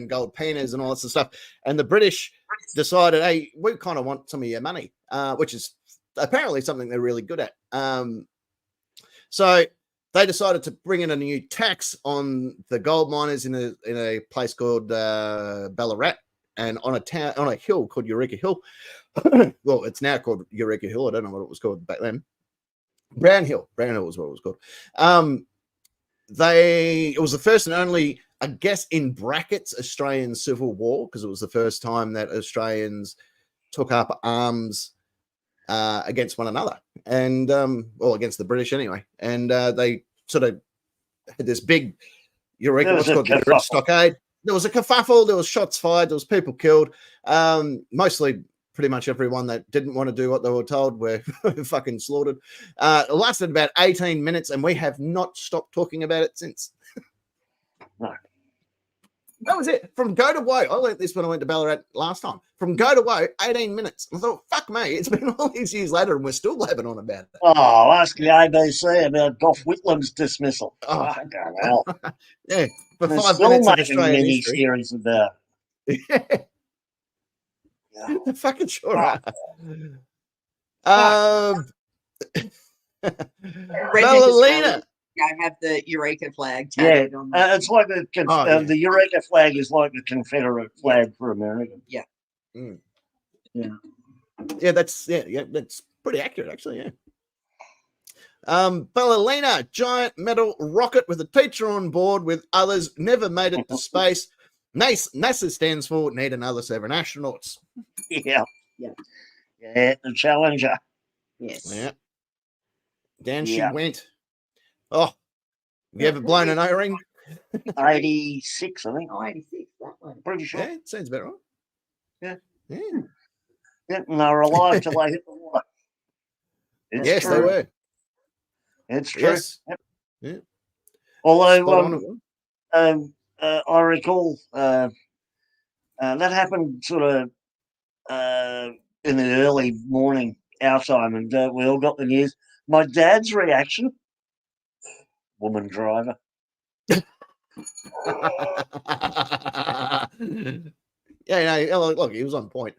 gold painters and all that sort of stuff. And the British decided, hey, we kind of want some of your money, which is apparently something they're really good at. So they decided to bring in a new tax on the gold miners in a place called Ballarat, and on a hill called Eureka Hill. Well, it's now called Eureka Hill. I don't know what it was called back then. Brown Hill was what it was called. It was the first and only, I guess, in brackets, Australian Civil War, because it was the first time that Australians took up arms against one another, and against the British anyway. And they sort of had this big Eureka, what's called the Eureka Stockade. There was a kerfuffle, there was shots fired, there was people killed. Mostly pretty much everyone that didn't want to do what they were told were fucking slaughtered. It lasted about 18 minutes, and we have not stopped talking about it since. No. That was it. From go to woe. I learned this when I went to Ballarat last time. From go to woe, 18 minutes. I thought, fuck me, it's been all these years later and we're still blabbing on about it. Oh, ask the ABC about Gough Whitlam's dismissal. Oh. Fucking hell. Yeah, for They're 5 still minutes of making Australian mini history. series about. Yeah, Yeah. fucking sure. Ballerina. Go have the Eureka flag Yeah, tagged on them. it's like the Eureka flag is like the Confederate flag for America. Mm. Yeah. Yeah, that's pretty accurate actually. Yeah. Ballerina, giant metal rocket with a teacher on board with others, never made it to space. NASA stands for need another 7 astronauts. Yeah, Yeah. the Challenger. Yes. Yeah. Down she Yeah. went. Oh, have you ever blown an O-ring? 86, I think. Oh, 86, that one. Pretty sure. Yeah, sounds about right. Yeah. Yeah. Yeah, and they were alive till they hit the water. It's Yes, true. they were. It's true. Yes. Yep. Yeah. Although Spot on it was. I recall that happened sort of in the early morning, our time, and we all got the news. My dad's reaction, woman driver. Yeah, look, he was on point.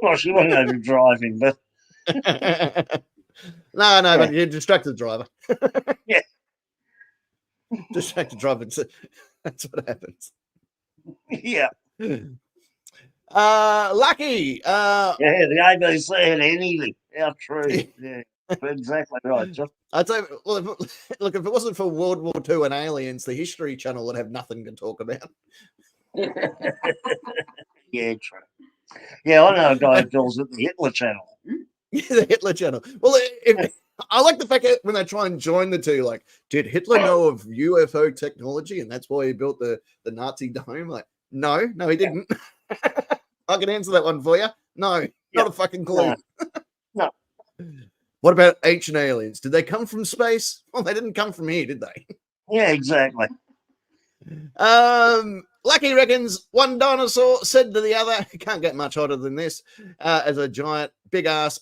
Well, she wasn't over driving, but no, but you distracted the driver. Yeah. Distracted driver. That's what happens. yeah. Lucky. Yeah, the ABC and anything. How true. Yeah, exactly right. Just I'd say, well, look, if it wasn't for World War II and aliens, the History Channel would have nothing to talk about. yeah, true. Yeah, I know a guy who calls it the Hitler Channel. Yeah, the Hitler Channel. Well, I like the fact that when they try and join the two, like, did Hitler know of UFO technology and that's why he built the Nazi dome? Like, no, he didn't. I can answer that one for you. No, not a fucking clue. No. What about ancient aliens? Did they come from space? Well, they didn't come from here, did they? Yeah, exactly. Lucky reckons one dinosaur said to the other, can't get much hotter than this, as a giant, big ass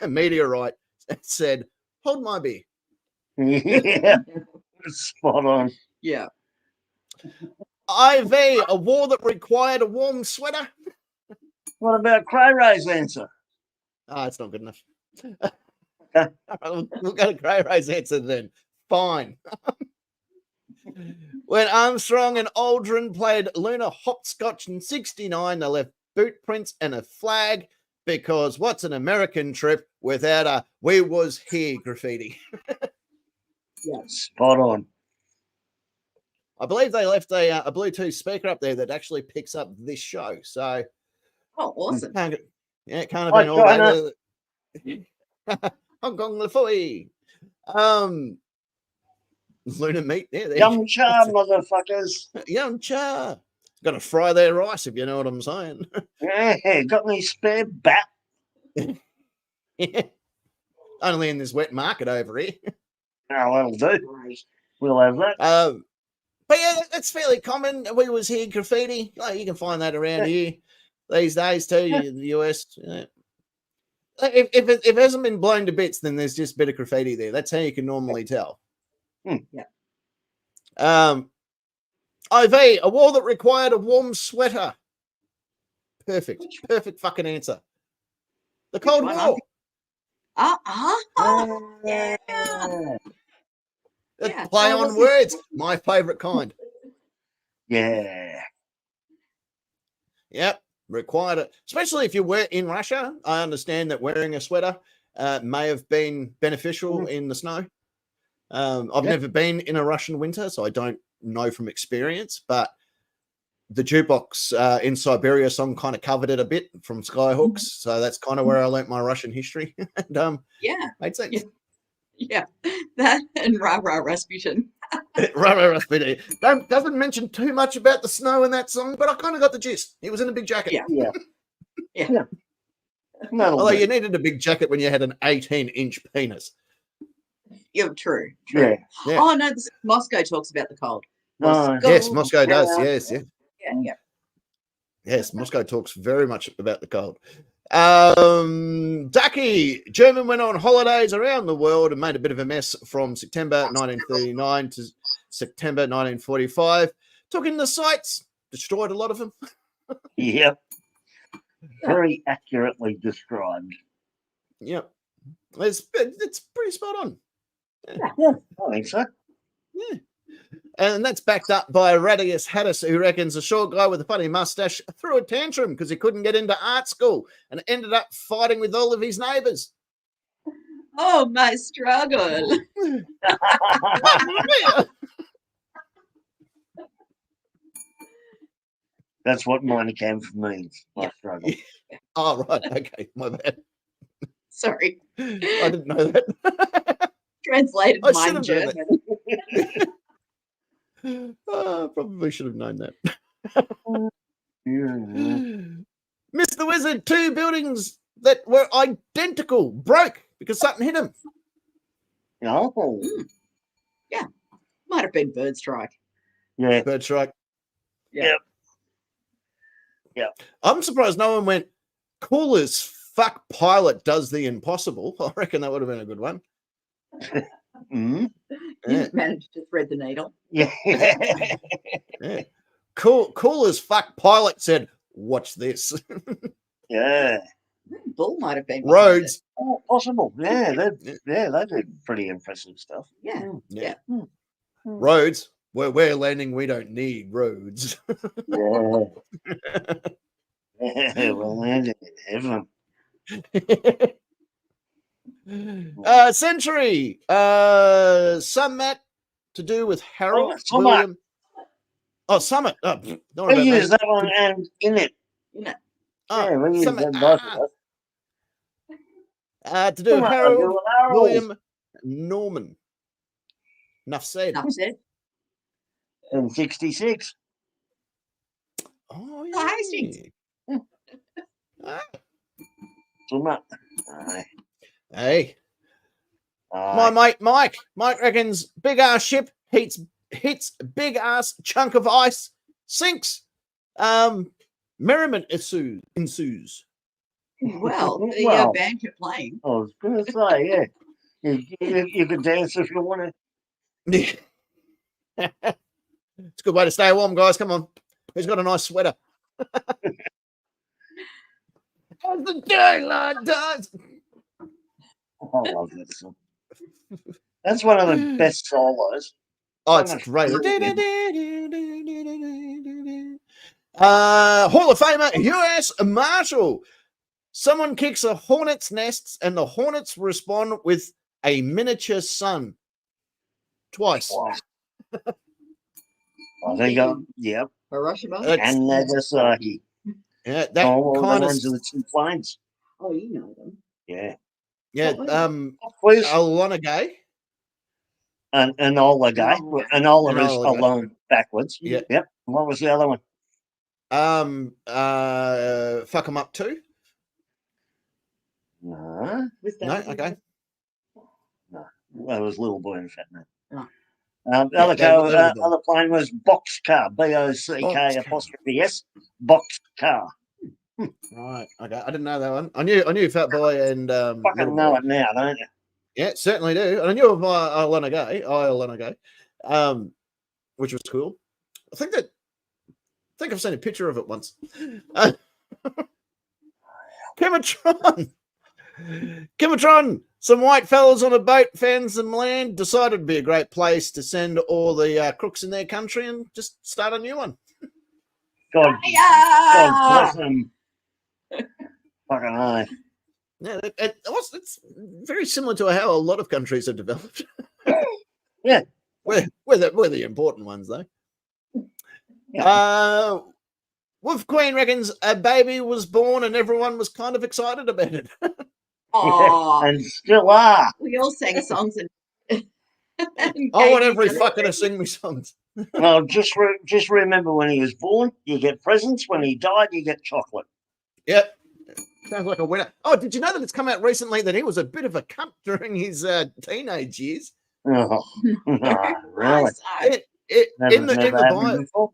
meteorite said, hold my beer. Yeah, spot on. Yeah. IV, a war that required a warm sweater. What about Cray Ray's answer? It's not good enough. We'll go to Cray Ray's answer then. Fine. When Armstrong and Aldrin played lunar hopscotch in 1969, they left boot prints and a flag because what's an American trip without a "we was here" graffiti? Yeah, spot on. I believe they left a Bluetooth speaker up there that actually picks up this show. So, awesome. Can't have been all over. Hong Kong Lafoi. Lunar meat. Yeah, Yum cha, motherfuckers. Yum cha. Got to fry their rice, if you know what I'm saying. Yeah, got any spare bat? Yeah. Only in this wet market over here. Oh, that'll do. We'll have that. But yeah, that's fairly common. We was here graffiti. Like, you can find that around here these days too. In the US. If it hasn't been blown to bits, then there's just a bit of graffiti there. That's how you can normally tell. Yeah. IV, a war that required a warm sweater. Perfect fucking answer. The Cold War. Yeah. Play on words. My favorite kind. Yeah. Yep. Required it. Especially if you were in Russia. I understand that wearing a sweater may have been beneficial in the snow. I've never been in a Russian winter, so I don't know from experience, but the jukebox in Siberia song kind of covered it a bit from Skyhooks. So that's kind of where I learnt my Russian history. And made sense. Yeah. That and Rah Rah Rasputin. Rasputin. Doesn't mention too much about the snow in that song, but I kind of got the gist. He was in a big jacket. Yeah. Although you needed a big jacket when you had an 18-inch penis. Yeah, true. Yeah. Oh no, Moscow talks about the cold. Yes, Moscow does. Yes. Yeah. Yes, Moscow talks very much about the cold. Ducky, German went on holidays around the world and made a bit of a mess from September 1939 to September 1945. Took in the sights, destroyed a lot of them. Yep. Very accurately described. Yep. It's pretty spot on. Yeah, I think so. Yeah. And that's backed up by Radius Haddis, who reckons a short guy with a funny mustache threw a tantrum because he couldn't get into art school and ended up fighting with all of his neighbours. Oh, my struggle. That's what minor camp means. My struggle. Oh, right. Okay. My bad. Sorry. I didn't know that. Translated mind German. Probably should have known that. Yeah. Mr. Wizard, 2 buildings that were identical broke because something hit them. Oh. Yeah. Might have been bird strike. Yeah. Bird strike. Yeah. Yep. I'm surprised no one went, cool as fuck pilot does the impossible. I reckon that would have been a good one. Mm-hmm. You Yeah. managed to thread the needle. Yeah. Yeah. Cool as fuck pilot said, watch this. Yeah. Bull might have been behind Roads. Oh, possible. Yeah, Yeah. they did pretty impressive stuff. it. Yeah. Mm. Yeah. Yeah. Roads. Where we're landing, we don't need roads. Yeah. Yeah, well, landed in heaven. Century. Some Matt to do with Harold Summit. William. Oh, Summit. Oh, don't worry We about used that one and in it. You know, Oh, Yeah, we used Summit. them both of us. To do Summit, I do Harold with Harold. William Norman. Enough said. enough said. In 66. Oh, Oh, Hastings. yeah. Ah, Summit. Aye. hey, Aye. my mate Mike reckons big ass ship hits big ass chunk of ice, sinks. Merriment ensues. Well, the Well. band kept playing. I was going to say, yeah. You could dance if you want It's a good way to stay warm, guys. Come on. Who's got a nice sweater? As the daylight does. I love that song. That's one of the best solos. Oh, So it's much great. brilliant. Hall of Famer U.S. Marshal. Someone kicks a hornet's nest and the hornets respond with a miniature sun. Twice. Wow. I think yep. Hiroshima. And Nagasaki. Yeah, that Oh, kind the of ones of the two planes. Oh, you know them. Yeah. yeah. Please. Enola Gay. Enola Gay. Enola. Enola is Enola Gay. alone backwards. Yeah. Yep. What was the other one? Fuck 'em up too. No. Was that No, the- okay. No. That was Little Boy and Fat Man. Oh. The Yeah, other they were the- other plane was Boxcar. Boxcar. BOCK''S. Boxcar. Right. Okay. I didn't know that one. I knew Fat Boy and Little Fucking know Boy. it now, don't you? Yeah, certainly do. And I knew of Ilana Gay, which was cool. I think I've seen a picture of it once. Kimatron. Some white fellas on a boat found some land, decided it'd be a great place to send all the crooks in their country and just start a new one. God bless them. Fucking high. Yeah, it's very similar to how a lot of countries have developed. Yeah. We're the important ones, though. Yeah. Wolf Queen reckons a baby was born and everyone was kind of excited about it. Oh, And still are. we all sang songs and. I want every fucker to sing me songs. Well, just remember when he was born, you get presents. When he died, you get chocolate. Yep. Sounds like a winner. Oh, did you know that it's come out recently that he was a bit of a cunt during his teenage years? Oh, no, really? In the happened Bible, before?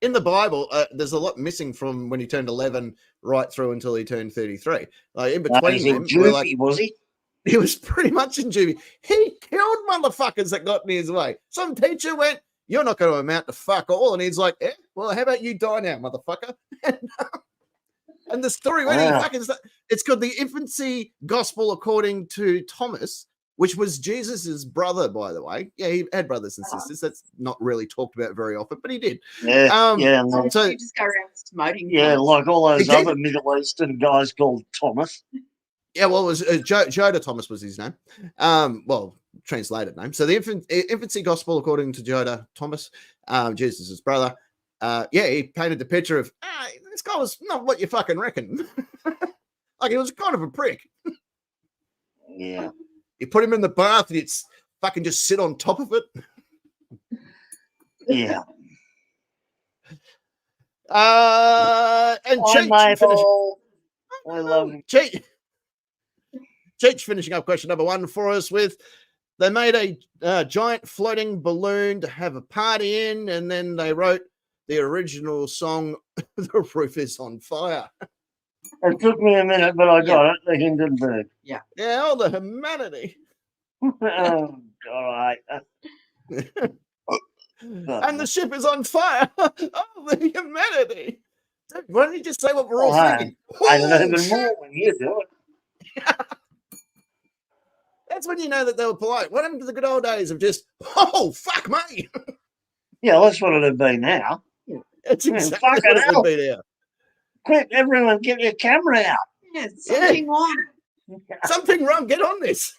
in the Bible, there's a lot missing from when he turned 11 right through until he turned 33. Like in between He's in them, juvie, was he? he was pretty much in juvie. He killed motherfuckers that got in his way. Some teacher went, "You're not going to amount to fuck all," and he's like, "Well, how about you die now, motherfucker?" And the story when he fucking it's called the infancy gospel according to Thomas, which was Jesus's brother, by the way. Yeah, he had brothers and sisters. That's not really talked about very often, but he did. Yeah, yeah. So you just go around smoting. Yeah, like all those He did. other Middle Eastern guys called Thomas. Yeah, well, it was Joda Thomas was his name. Well, translated name. So the infancy gospel according to Joda Thomas, Jesus' brother. Yeah, he painted the picture of this guy was not what you fucking reckon. Like he was kind of a prick. Yeah. You put him in the bath and it's fucking just sit on top of it. Yeah. And I love him. Cheech finishing up question number 1 for us with they made a giant floating balloon to have a party in, and then they wrote the original song, The Roof is on Fire. It took me a minute, but I got it. The Hindenburg. Yeah, all the humanity. Oh, God, I hate that. And the ship is on fire. Oh, the humanity. Dude, why don't you just say what we're all thinking? I don't know even more when you do it. That's when you know that they were polite. What happened to the good old days of just, oh, fuck me? Yeah, that's what it'd be now. It's exactly what it would be now. Quick, everyone, get your camera out. Yeah, something wrong. Something wrong. Get on this.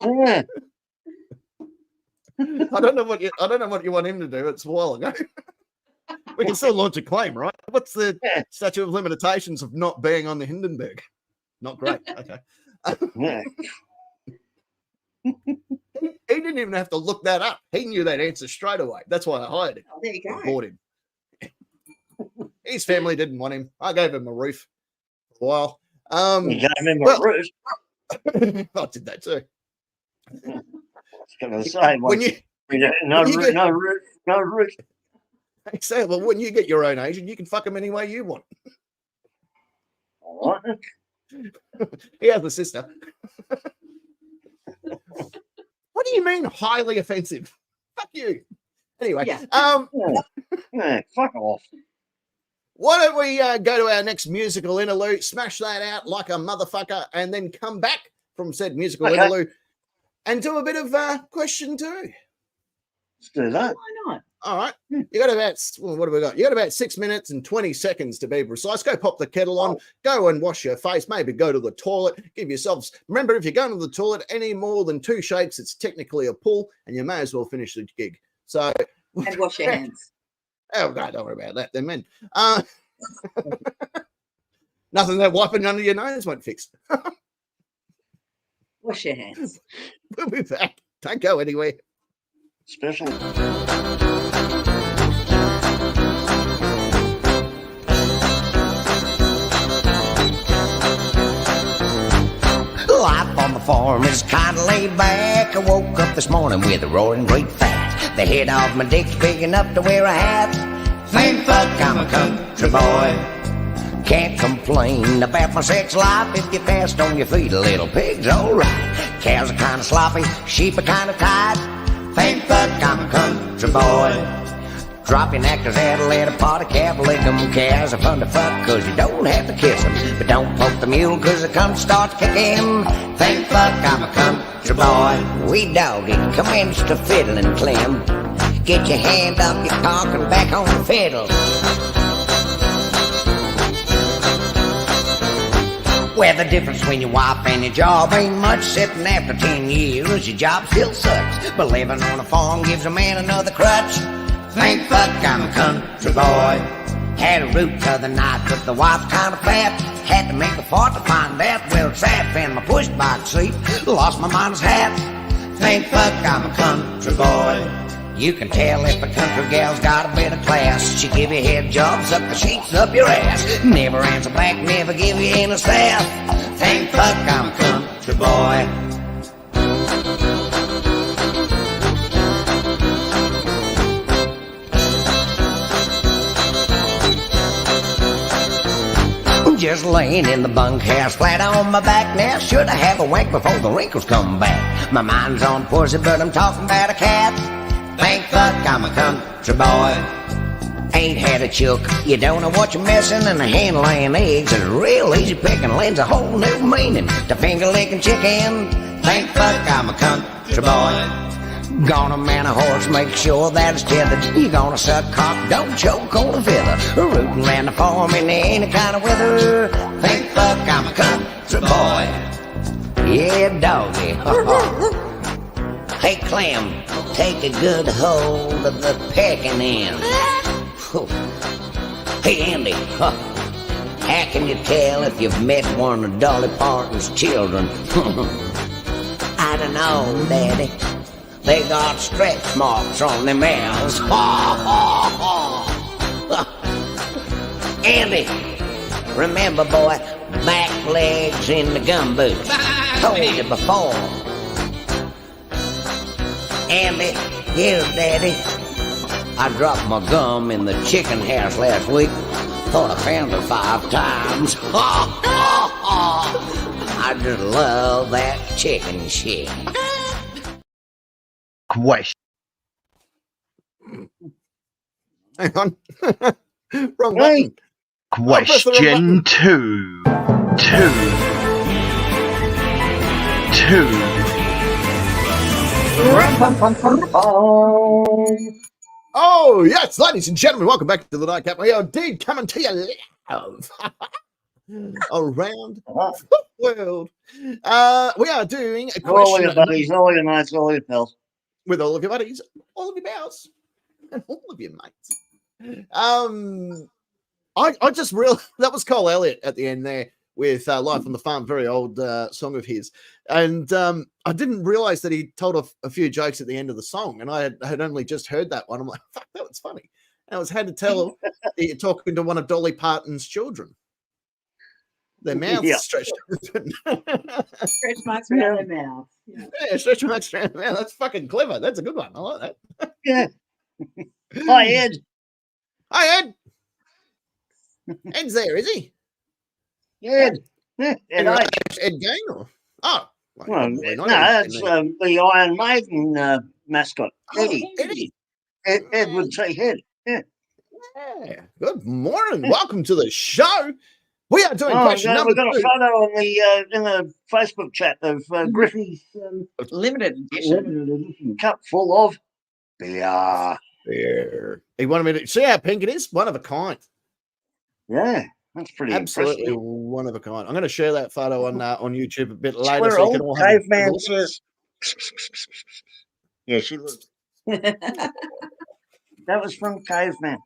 Yeah. I don't know what you want him to do. It's a while ago. We can still launch a claim, right? What's the statute of limitations of not being on the Hindenburg? Not great. Okay. Yeah. He didn't even have to look that up. He knew that answer straight away. That's why I hired him. Oh, there you go. I bought him. His family didn't want him. I gave him a roof for a while. You gave him a roof. I did that too. I was going to say, no roof. Exactly. Well, when you get your own agent, you can fuck him any way you want. All right. He has a sister. What do you mean highly offensive? Fuck you. Anyway, fuck off. Why don't we go to our next musical interlude, smash that out like a motherfucker, and then come back from said musical interlude and do a bit of question two. Let's do that. Why not? All right. You got about, what have we got? You got about 6 minutes and 20 seconds to be precise. Go pop the kettle on, go and wash your face, maybe go to the toilet, give yourselves, remember, if you're going to the toilet any more than 2 shakes, it's technically a pull, and you may as well finish the gig. So, And wash your hands. Oh, no, don't worry about that. They're men. Nothing that wiping under your nose won't fix. Wash your hands. We'll be back. Don't go anywhere. Special. Life on the farm is kind of laid back. I woke up this morning with a roaring great fact. The head of my dick's big enough to wear a hat. Thank fuck I'm a country boy. Can't complain about my sex life. If you're fast on your feet, a little pig's alright. Cows are kind of sloppy, sheep are kind of tight. Thank fuck I'm a country boy. Dropping actors out of let a pot of calf lick 'em. Cows are fun to fuck cause you don't have to kiss 'em. But don't poke the mule cause the cunt starts kicking. Thank fuck I'm a country boy. We dog it, commence to fiddle and clim. Get your hand up your cock and back on the fiddle. Well, the difference between your wife and your job ain't much, sitting after 10 years, your job still sucks. But living on a farm gives a man another crutch. Thank fuck I'm a country boy. Had a root the other night, but the wife's kind of fat. Had to make a fart to find out where it's at. In my push bike seat, lost my mind's hat. Thank fuck I'm a country boy. You can tell if a country gal's got a bit of class. She give you head jobs, up the sheets, up your ass. Never answer back, never give you any staff. Thank fuck I'm a country boy. Just laying in the bunkhouse, flat on my back now. Should I have a wank before the wrinkles come back? My mind's on pussy, but I'm talking about a cat. Thank fuck I'm a country boy. Ain't had a chook, you don't know what you're missing. And a hen laying eggs is real easy picking. Lends a whole new meaning to finger licking chicken. Thank fuck I'm a country boy. Gonna man a horse, make sure that it's tethered. You gonna suck cock, don't choke on the feather. Rootin' around the farm in any kind of weather. Thank fuck I'm a country boy. Yeah, doggy. Hey, Clem, take a good hold of the pecking end. Hey, Andy, how can you tell if you've met one of Dolly Parton's children? I don't know, Daddy. They got stretch marks on their mouths. Andy, remember, boy, back legs in the gumboots. Told you before. Andy, yes, Daddy. I dropped my gum in the chicken house last week. Thought I found it 5 times. I just love that chicken shit. Question. Hang on. Wrong Hey. button. Question 2. 2. Oh, yes, ladies and gentlemen, welcome back to the Nightcap. We are indeed coming to you live around the world. We are doing a All question your buddies, all your mates, all your pals. with all of your buddies, all of your pals, and all of your mates. I just realized that was Cole Elliott at the end there with Life on the Farm, very old song of his. And I didn't realize that he told a few jokes at the end of the song. And I had only just heard that one. I'm like, fuck, that was funny. And I was had to tell talking to one of Dolly Parton's children. Their mouths stretched open. Stretch marks around their mouth. Yeah, stretch marks around their mouth. That's fucking clever. That's a good one. I like that. Yeah. Hi, Ed. Hi, Ed. Ed's there, is he? Ed. Yeah, Ed, Ed Gaynor. Oh. well, no, that's the Iron Maiden mascot, Eddie. Eddie. Ed would say head. Yeah. Yeah. Good morning. Welcome to the show. We are doing question number we've got 2. a photo on the in the Facebook chat of Griffey's Limited edition. limited edition cup full of beer. There. He wanted me to see how pink it is. One of a kind. Yeah, that's pretty Absolutely impressive. one of a kind. I'm going to share that photo on YouTube a bit later. Where So you old can all have a caveman look. says. Yeah, she looks. That was from Caveman.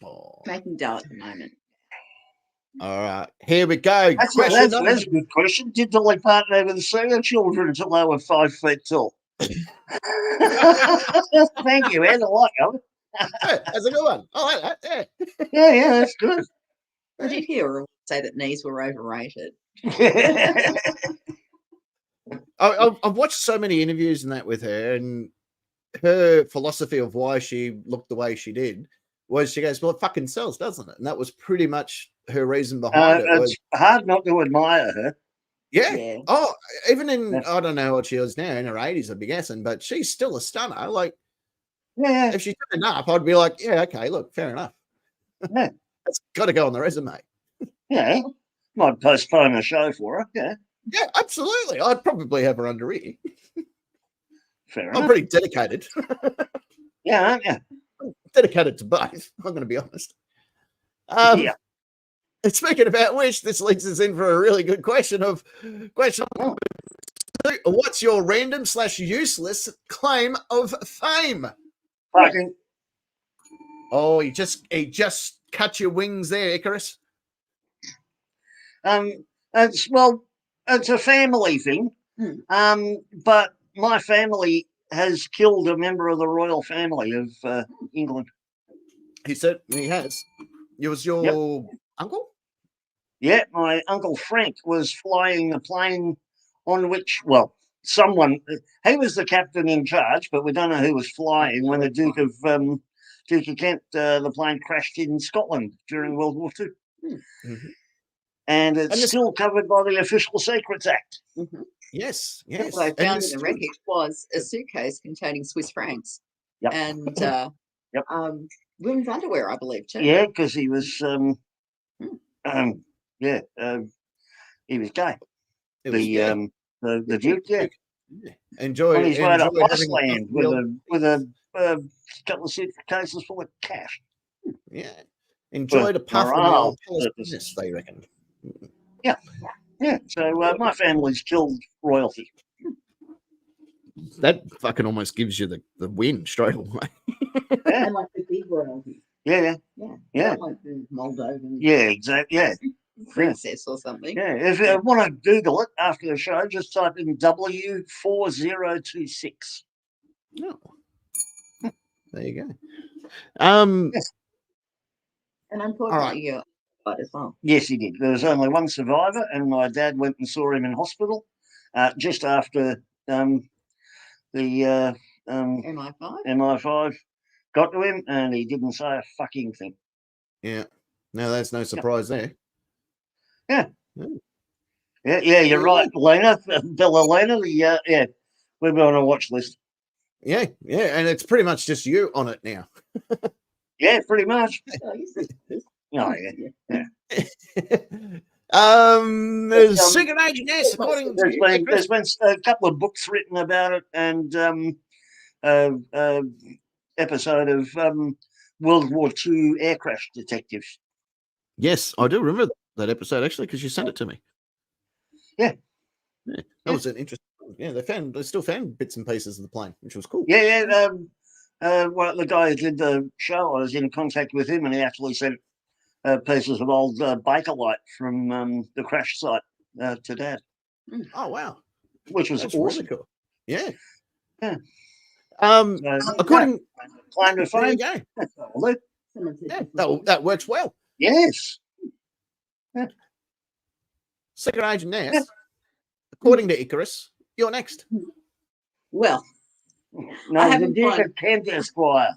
Oh. Making dough at the moment. All right. Here we go. That's Question a number good question. Did Dolly Parton ever see her children until they were 5 feet tall? Thank you, Ed. I like it. Hey, that's a good one. I like that. Yeah, that's good. I did hear her say that knees were overrated. I've watched so many interviews and that with her, and her philosophy of why she looked the way she did was she goes, well, it fucking sells, doesn't it? And that was pretty much her reason behind it. It's hard not to admire her. Yeah. Oh, even in, Yeah. I don't know what she is now, in her 80s, I'd be guessing, but she's still a stunner. Like, Yeah, if she turned up, I'd be like, yeah, okay, look, fair enough. Yeah. That's got to go on the resume. yeah. Might postpone a show for her. Yeah, Yeah, absolutely. I'd probably have her under ear. fair I'm enough. pretty dedicated. Yeah, aren't you? Dedicated to both, I'm going to be honest. And speaking about which, this leads us in for a really good question of number 2. What's your random / useless claim of fame? Fucking. Oh, he just cut your wings there, Icarus. It's a family thing. But my family has killed a member of the royal family of England. He said he has. It was your uncle? Yeah, my Uncle Frank was flying the plane on which, he was the captain in charge, but we don't know who was flying when the Duke of Kent, the plane crashed in Scotland during World War II. Mm-hmm. And it's still covered by the Official Secrets Act. Mm-hmm. Yes. What I found in the wreckage was a suitcase containing Swiss francs and women's underwear, I believe, too. Yeah, because he was, he was gay. The Duke, yeah. Enjoy. On his way to having Iceland with a couple of suitcases full of cash. Yeah. Enjoyed a puff of the old business, they reckon. Yeah. So my family's killed royalty. That fucking almost gives you the win straight away. And like the big royalty. Yeah. Not like the Moldovan Yeah, exactly. Yeah. princess or something. Yeah. If you want to Google it after the show, just type in W4026. No. There you go. Yes. And unfortunately, you got as well. Yes, he did. There was only one survivor, and my dad went and saw him in hospital just after the MI5. MI5 got to him, and he didn't say a fucking thing. Yeah. No, that's no surprise there. Yeah. Mm. Yeah, you're right, Lena, Bella Lena. Yeah, we've been on a watch list. Yeah, and it's pretty much just you on it now. Yeah, pretty much. Oh, Yeah. Secret Agent S, according to there's been a couple of books written about it, and episode of World War II air crash detectives. Yes, I do remember that episode actually because you sent it to me. Yeah. That was an interesting. Yeah, they still found bits and pieces of the plane, which was cool. Yeah. Well, the guy who did the show, I was in contact with him, and he actually sent pieces of old Bakelite from the crash site to Dad. Oh wow, which was that's awesome. really cool. Yeah. According claim to there you fame. go. Yeah, that works well. Yes. Yeah. Secret Agent S, according to Icarus, you're next. Well, No, I the haven't Duke flown. of Kent, Esquire.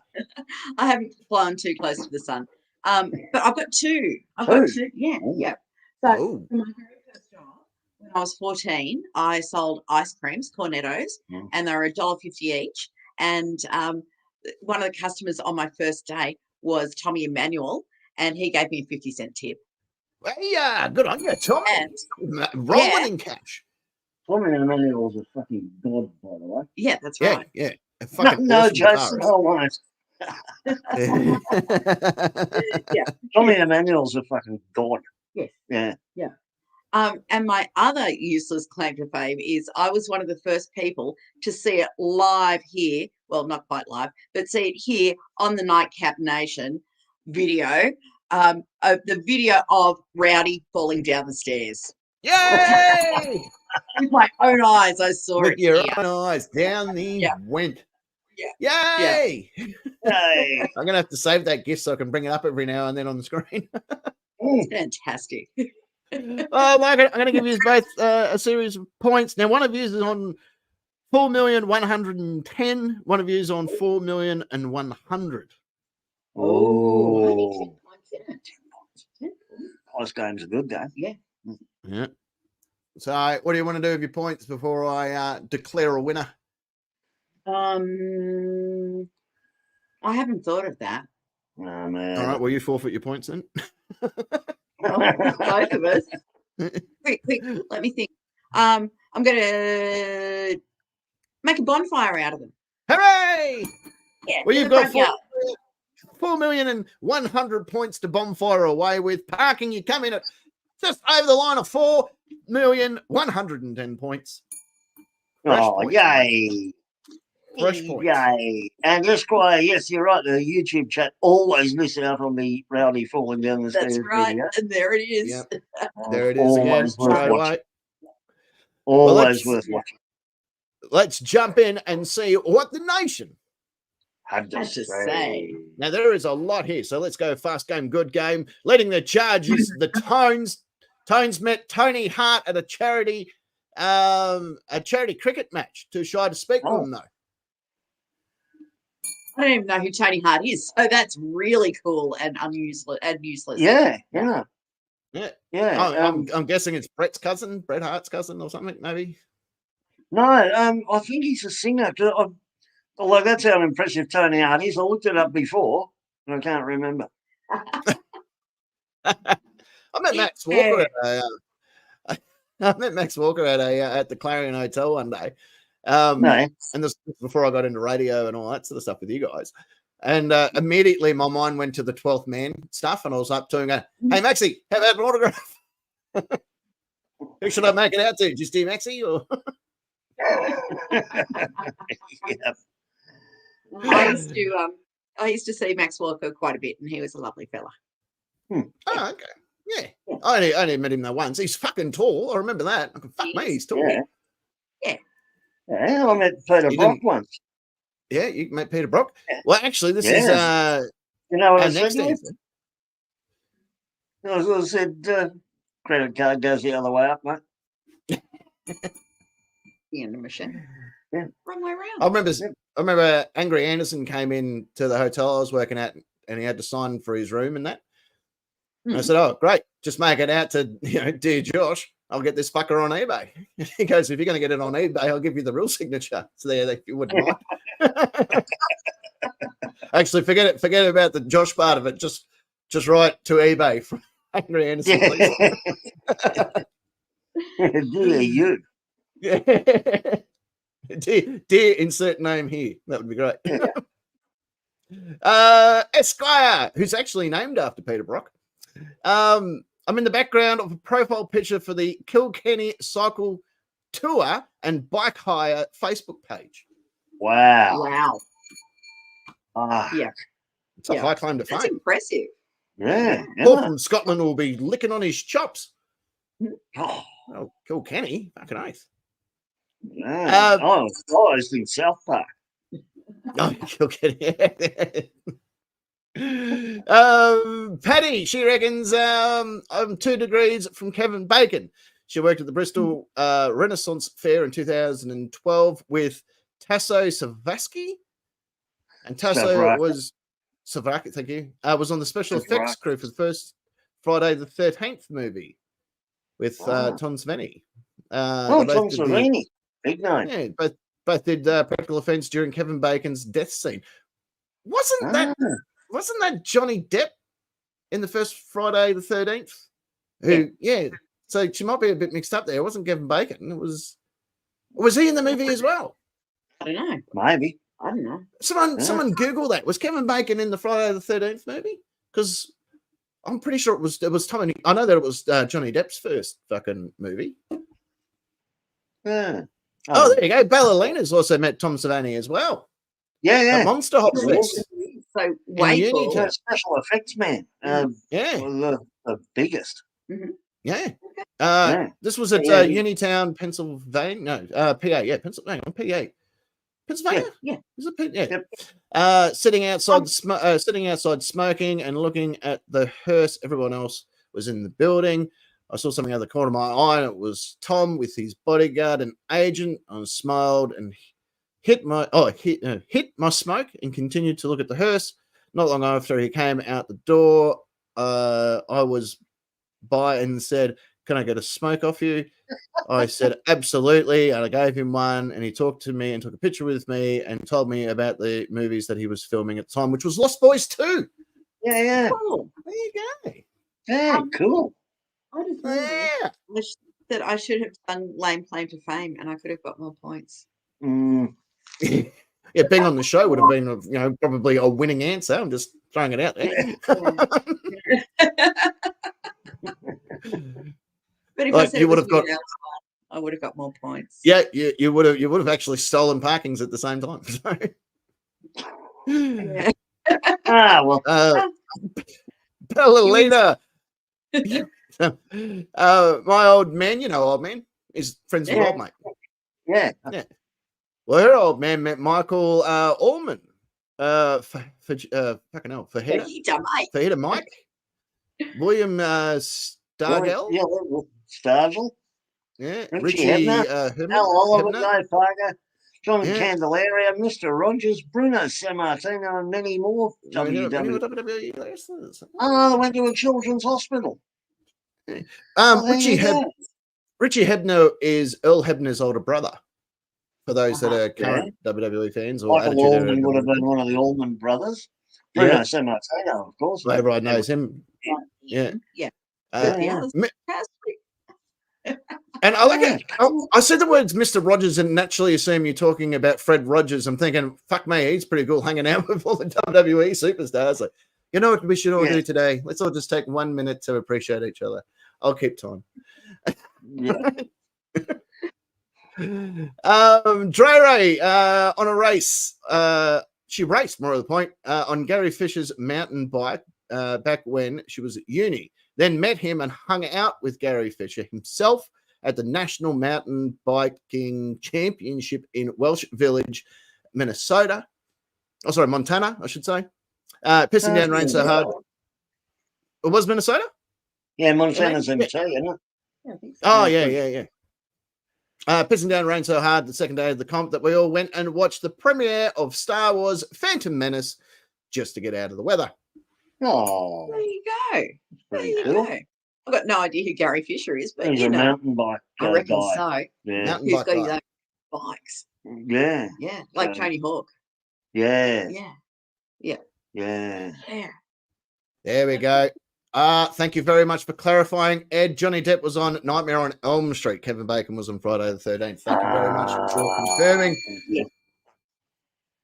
I haven't flown too close to the sun. But I've got two. Yeah. So Oh. for my very first job, when I was 14, I sold ice creams, cornettos, and they were $1.50 each. And one of the customers on my first day was Tommy Emmanuel, and he gave me a 50-cent tip. Yeah, good on you, Tom. Rolling in cash. Tommy Emmanuel's a fucking god, by the way. Yeah, that's right. Yeah. Fucking No, awesome Jason, guitarist. hold on. Yeah. Tommy Emmanuel's a fucking god. Yes. Yeah. And my other useless claim to fame is I was one of the first people to see it live here. Well, not quite live, but see it here on the Nightcap Nation video. The video of Rowdy falling down the stairs. Yay! With my own eyes, I saw With it your here. own eyes, down he went. Yeah. Yay! Hey. I'm gonna have to save that gift so I can bring it up every now and then on the screen. It's fantastic. I'm going to give you both a series of points. Now, one of you is on 4,110,000. One of you is on 4,100,000. Oh. Close game's a good game. Yeah. So, what do you want to do with your points before I declare a winner? I haven't thought of that. Oh, man. All right, well, you forfeit your points then. Both of us. Quick, let me think. I'm going to make a bonfire out of them. Hooray! Yeah. Well, you've got 4,100,000 points to bonfire away with. Parking, you come in at just over the line of 4,110,000 points. Points, yay. Fresh points. Yay. And Esquire, yes, you're right. The YouTube chat always miss out on the Rowdy falling down the stairs. That's right. Video. And there it is. Yep. There it is again. Straight away. Always worth watching. Let's jump in and see what the nation had to say. Now, there is a lot here. So let's go fast game, good game. Leading the charge is the Tones. Tones met Tony Hart at a charity cricket match. Too shy to speak with them, though. I don't even know who Tony Hart is, so that's really cool and useless. Yeah. I'm guessing it's Bret Hart's cousin or something, maybe. No, I think he's a singer. Although that's how impressive Tony Hart is. I looked it up before, and I can't remember. I met Max Walker at the Clarion Hotel one day. And this before I got into radio and all that sort of stuff with you guys. And immediately my mind went to the 12th man stuff, and I was up to him going, "Hey, Maxie, how about an autograph? Who should I make it out to? Just you, Maxie?" Or I used to see Max Walker quite a bit, and he was a lovely fella. Oh, okay. Yeah. I only met him there once. He's fucking tall. I remember that. Fuck me, he's tall. Yeah, I met Peter Brock once. Yeah, you met Peter Brock. Yeah. Well, actually, this is you know what I next said? I said credit card goes the other way up, mate. The end of machine. Yeah. Wrong way around. I I remember Angry Anderson came in to the hotel I was working at, and he had to sign for his room and that. And I said, "Oh, great! Just make it out to dear Josh. I'll get this fucker on eBay." He goes, "If you're going to get it on eBay, I'll give you the real signature." So there, if you wouldn't mind. Actually, forget about the Josh part of it. Just write to eBay from Angry Anderson, please. Dear you. Yeah. Dear insert name here. That would be great. Esquire, who's actually named after Peter Brock. I'm in the background of a profile picture for the Kilkenny Cycle Tour and Bike Hire Facebook page. Wow. Yeah. It's a high claim to That's fame. impressive. Yeah. Paul from Scotland will be licking on his chops. Oh, Oh, Kilkenny, fucking oath. yeah. I was in South Park. Oh, Kilkenny. Patty, she reckons I'm 2 degrees from Kevin Bacon. She worked at the Bristol Renaissance Fair in 2012 with Tasso Savasky. And Tasso was Savaki, thank you. Was on the special effects crew for the first Friday the 13th movie with Tom Savini. Tom Savini, big name. Yeah, both did practical effects during Kevin Bacon's death scene. Wasn't that Johnny Depp in the first Friday the 13th? So she might be a bit mixed up there. It wasn't Kevin Bacon. Was he in the movie as well? I don't know. Maybe. I don't know. Someone Google that. Was Kevin Bacon in the Friday the 13th movie? Because I'm pretty sure it was Tommy. I know that it was Johnny Depp's first fucking movie. Yeah. Oh, there you go. Ballerina's also met Tom Savini as well. Yeah. At Monster Hop Fest. So way cool. Special effects man. The biggest. Mm-hmm. Yeah. This was at Uniontown, Pennsylvania. No, PA. Yeah, Pennsylvania. PA. Pennsylvania. Yeah. Is it PA? Yeah. Yep. Sitting outside smoking and looking at the hearse. Everyone else was in the building. I saw something out of the corner of my eye, and it was Tom with his bodyguard and agent. I smiled and hit my smoke and continued to look at the hearse. Not long after he came out the door, I was by and said, "Can I get a smoke off you?" I said, "Absolutely." And I gave him one, and he talked to me and took a picture with me and told me about the movies that he was filming at the time, which was Lost Boys 2. Yeah. Cool. There you go. Yeah, cool. I just realized that I should have done lame claim to fame, and I could have got more points. Yeah, being on the show would have been, probably a winning answer. I'm just throwing it out there. But if Like, I said you it would was have got- Newt Outside, I would have got more points. Yeah, you would have actually stolen parkings at the same time. Yeah. Well. Ballerina. My old man, old man, is friends with old mate. Yeah. Well, her old man met Michael Allman. Fucking hell, Fajita Mike. William Stargell. Yeah, Stargell. Yeah, Richie Hebner. Oliver Hebner. Guy Parker. John Yeah. Candelaria, Mr. Rogers, Bruno Sammartino, and many more. WWE wrestlers. Oh, they went to a children's hospital. Richie Hebner is Earl Hebner's older brother. For those that are current WWE fans, or Michael Allman would have been one of the Allman brothers. Bruno Sammartino, of course. Everyone knows him. Yeah. And I like it. I said the words Mr. Rogers and naturally assume you're talking about Fred Rogers. I'm thinking, fuck me, he's pretty cool hanging out with all the WWE superstars. Like, you know what we should all do today? Let's all just take 1 minute to appreciate each other. I'll keep time. Yeah. Dre Ray on a race. She raced, more of the point, on Gary Fisher's mountain bike back when she was at uni. Then met him and hung out with Gary Fisher himself at the National Mountain Biking Championship in Welsh Village, Montana, I should say. Pissing down rain so hard. It was Minnesota? Yeah, Montana's in too, isn't it? Oh, yeah. Pissing down rain so hard the second day of the comp that we all went and watched the premiere of Star Wars Phantom Menace just to get out of the weather. Oh, There you go. There pretty you cool. go. I've got no idea who Gary Fisher is, but He's you a know, mountain bike I reckon guy. so. Yeah, Mountain Who's bike got his guy. own bikes? yeah, Yeah, like So- Tony Hawk. yeah, Yeah. yeah. Yeah. There we go. Thank you very much for clarifying. Ed, Johnny Depp was on Nightmare on Elm Street. Kevin Bacon was on Friday the 13th. Thank you very much for confirming. Yeah.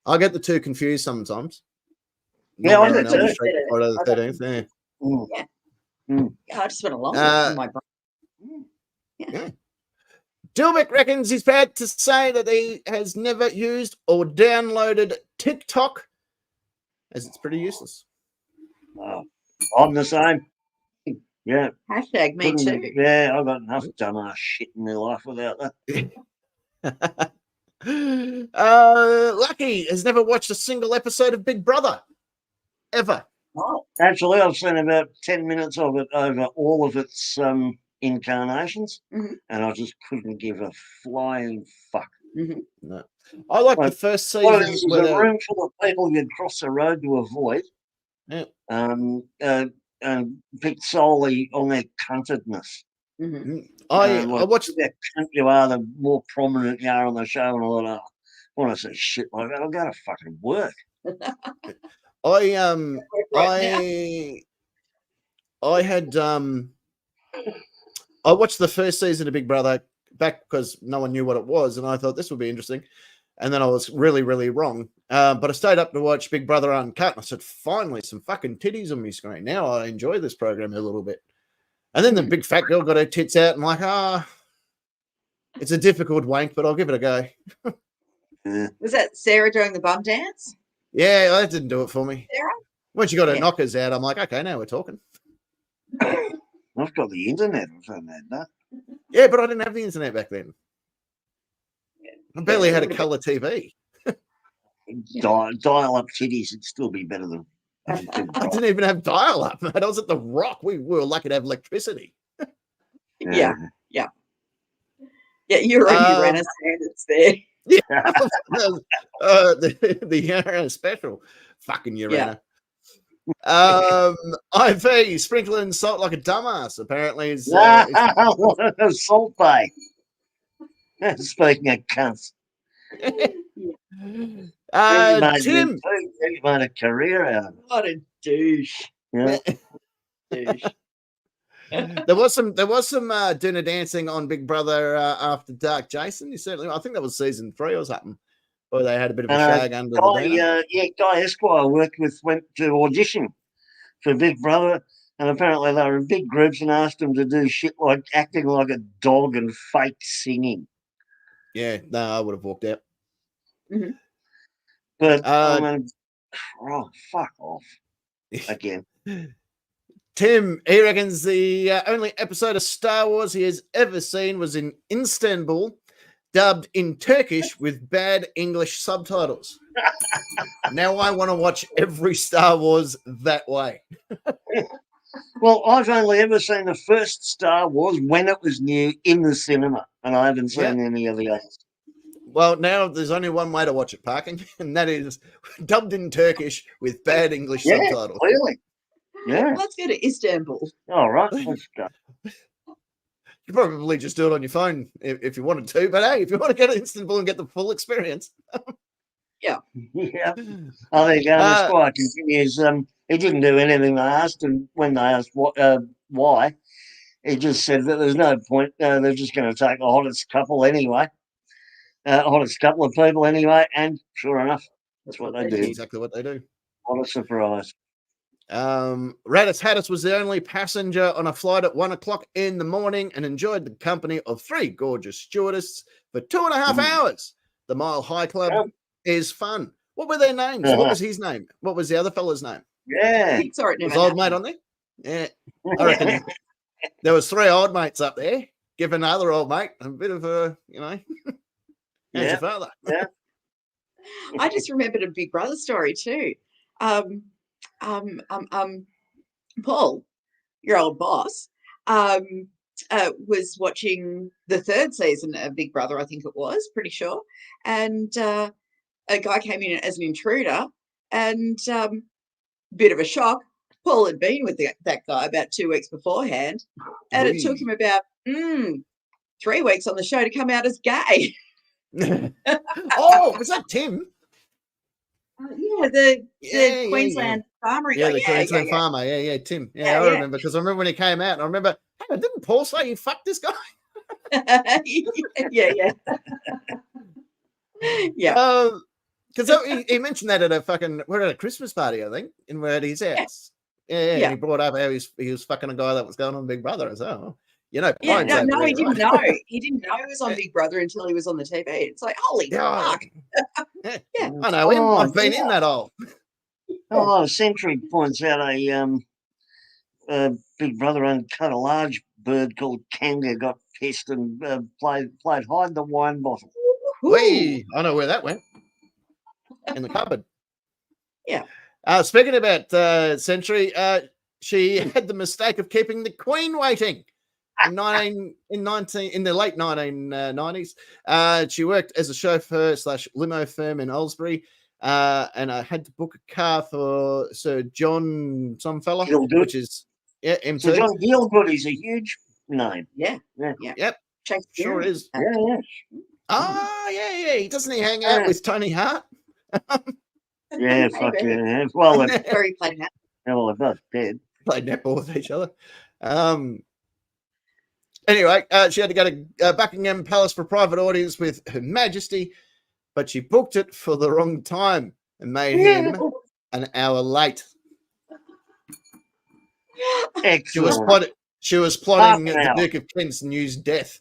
I get the two confused sometimes. Yeah, I Nightmare do on Elm too. Street, Friday the 13th. Yeah. Mm. I just went along with it in my brain. Dilbeck reckons he's proud to say that he has never used or downloaded TikTok, as it's pretty useless. I'm the same. Yeah. Hashtag me couldn't- too. Yeah, I've got enough dumbass shit in my life without that. Lucky has never watched a single episode of Big Brother ever. Oh, Actually, I've seen about 10 minutes of it over all of its incarnations, Mhm. and I just couldn't give a flying fuck. No. I like the first season. Well, this is where a they- room full of people you'd cross the road to avoid, Yeah. and picked solely on their cuntedness. I Like, watched. the cunt you are, the more prominent you are on the show, and I thought, oh, when I say shit like that, I'll go to fucking work. I had I watched the first season of Big Brother back because no one knew what it was, and I thought this would be interesting. And then I was really, really wrong. But I stayed up to watch Big Brother Uncut, and I said, finally, some fucking titties on my screen. Now I enjoy this program a little bit. And then the big fat girl got her tits out, and I'm like, it's a difficult wank, but I'll give it a go. was that Sarah doing the bum dance? Yeah, that didn't do it for me. Sarah? Once you got her Yeah. knockers out, I'm like, okay, now we're talking. I've got the internet or something like that. Yeah, but I didn't have the internet back then. I barely had a would've colour TV. Dial-up titties would still be better than. I didn't even have dial-up, mate. I was at the Rock. We were lucky to have electricity. Yeah. Yeah, you were on your Renaissance there. The Urana special. Fucking Urana. IV, sprinkling salt like a dumbass, apparently. Is, Salt Bay. Speaking of cunts. Tim. You made a career out of it. What a douche. Yeah. Douche. There was some dinner dancing on Big Brother After Dark. Jason, you certainly. I think that was season 3 or something, where they had a bit of a shag under the dinner. Guy Esquire I worked with went to audition for Big Brother, and apparently they were in big groups and asked him to do shit like acting like a dog and fake singing. Yeah, no, I would have walked out. But I mean, fuck off again. Tim, he reckons the only episode of Star Wars he has ever seen was in Istanbul, dubbed in Turkish with bad English subtitles. Now I want to watch every Star Wars that way. Well, I've only ever seen the first Star Wars when it was new in the cinema, and I haven't seen any of the others. Well, now there's only one way to watch it, Parking, and that is dubbed in Turkish with bad English subtitles. Clearly. Yeah. Let's go to Istanbul. All right. Let's go. You probably just do it on your phone if you wanted to, but hey, if you want to go to Istanbul and get the full experience. Yeah. I think Esquire continues. He didn't do anything they asked, and when they asked why, he just said that there's no point. They're just going to take the hottest couple anyway, hottest couple of people anyway, and sure enough, that's what they do. Exactly what they do. What a surprise. Radis Hattis was the only passenger on a flight at 1 o'clock in the morning and enjoyed the company of 3 gorgeous stewardesses for 2.5 hours. The Mile High Club is fun. What were their names? What was his name? What was the other fella's name? Yeah. Sorry, Was old mate on there? Yeah. I reckon there was 3 old mates up there giving the other old mate a bit of a, how's your father? Yeah. I just remembered a Big Brother story too. Paul, your old boss, was watching the third season of Big Brother, I think it was, pretty sure. And a guy came in as an intruder and bit of a shock. Paul had been with that guy about 2 weeks beforehand. And it took him about 3 weeks on the show to come out as gay. Oh, was that Tim? Yeah, the Queensland farmer. Yeah, the Queensland farmer. Yeah, Tim. Yeah, I remember because I remember when he came out, and I remember, hey, didn't Paul say you fucked this guy? yeah. Because he mentioned that at we're at a Christmas party, I think, we're at his house. Yeah. And he brought up how he was fucking a guy that was going on Big Brother as well. You know, he didn't know. He didn't know he was on Big Brother until he was on the TV. It's like, holy fuck. Yeah. I know him. I've been in that hole. Century points out a Big Brother uncut a large bird called Kanga got pissed and played hide the wine bottle. I know where that went. In the cupboard. Yeah. Speaking about Century, she had the mistake of keeping the Queen waiting. In the late 1990s, she worked as a chauffeur / limo firm in Aylesbury, and I had to book a car for Sir John some fella, which is M2. Sir John Gielgud is a huge name. Yeah. Yep, sure is. Yeah. Doesn't he hang out with Tony Hart? Yeah, fuck yeah. Well, very played that. Well, they're both dead. Played netball with each other. Anyway, she had to go to Buckingham Palace for a private audience with Her Majesty, but she booked it for the wrong time and made him an hour late. Excellent. She was plotting the Duke of Kent's news death.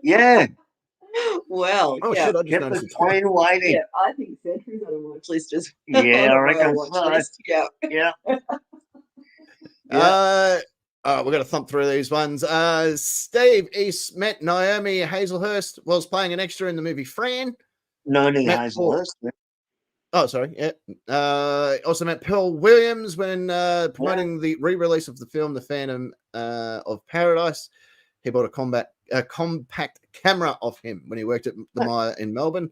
Yeah. Well, shit, I just kept the Queen waiting. Yeah, I think Century's on a watch list as well. Yeah, I reckon so. Yeah. We're going to thump through these ones. Steve East met Naomi Hazelhurst, was playing an extra in the movie Fran. Naomi Hazelhurst. Oh, sorry. Yeah. Also met Pearl Williams when promoting the re-release of the film The Phantom of Paradise. He bought a compact camera off him when he worked at the Mire in Melbourne.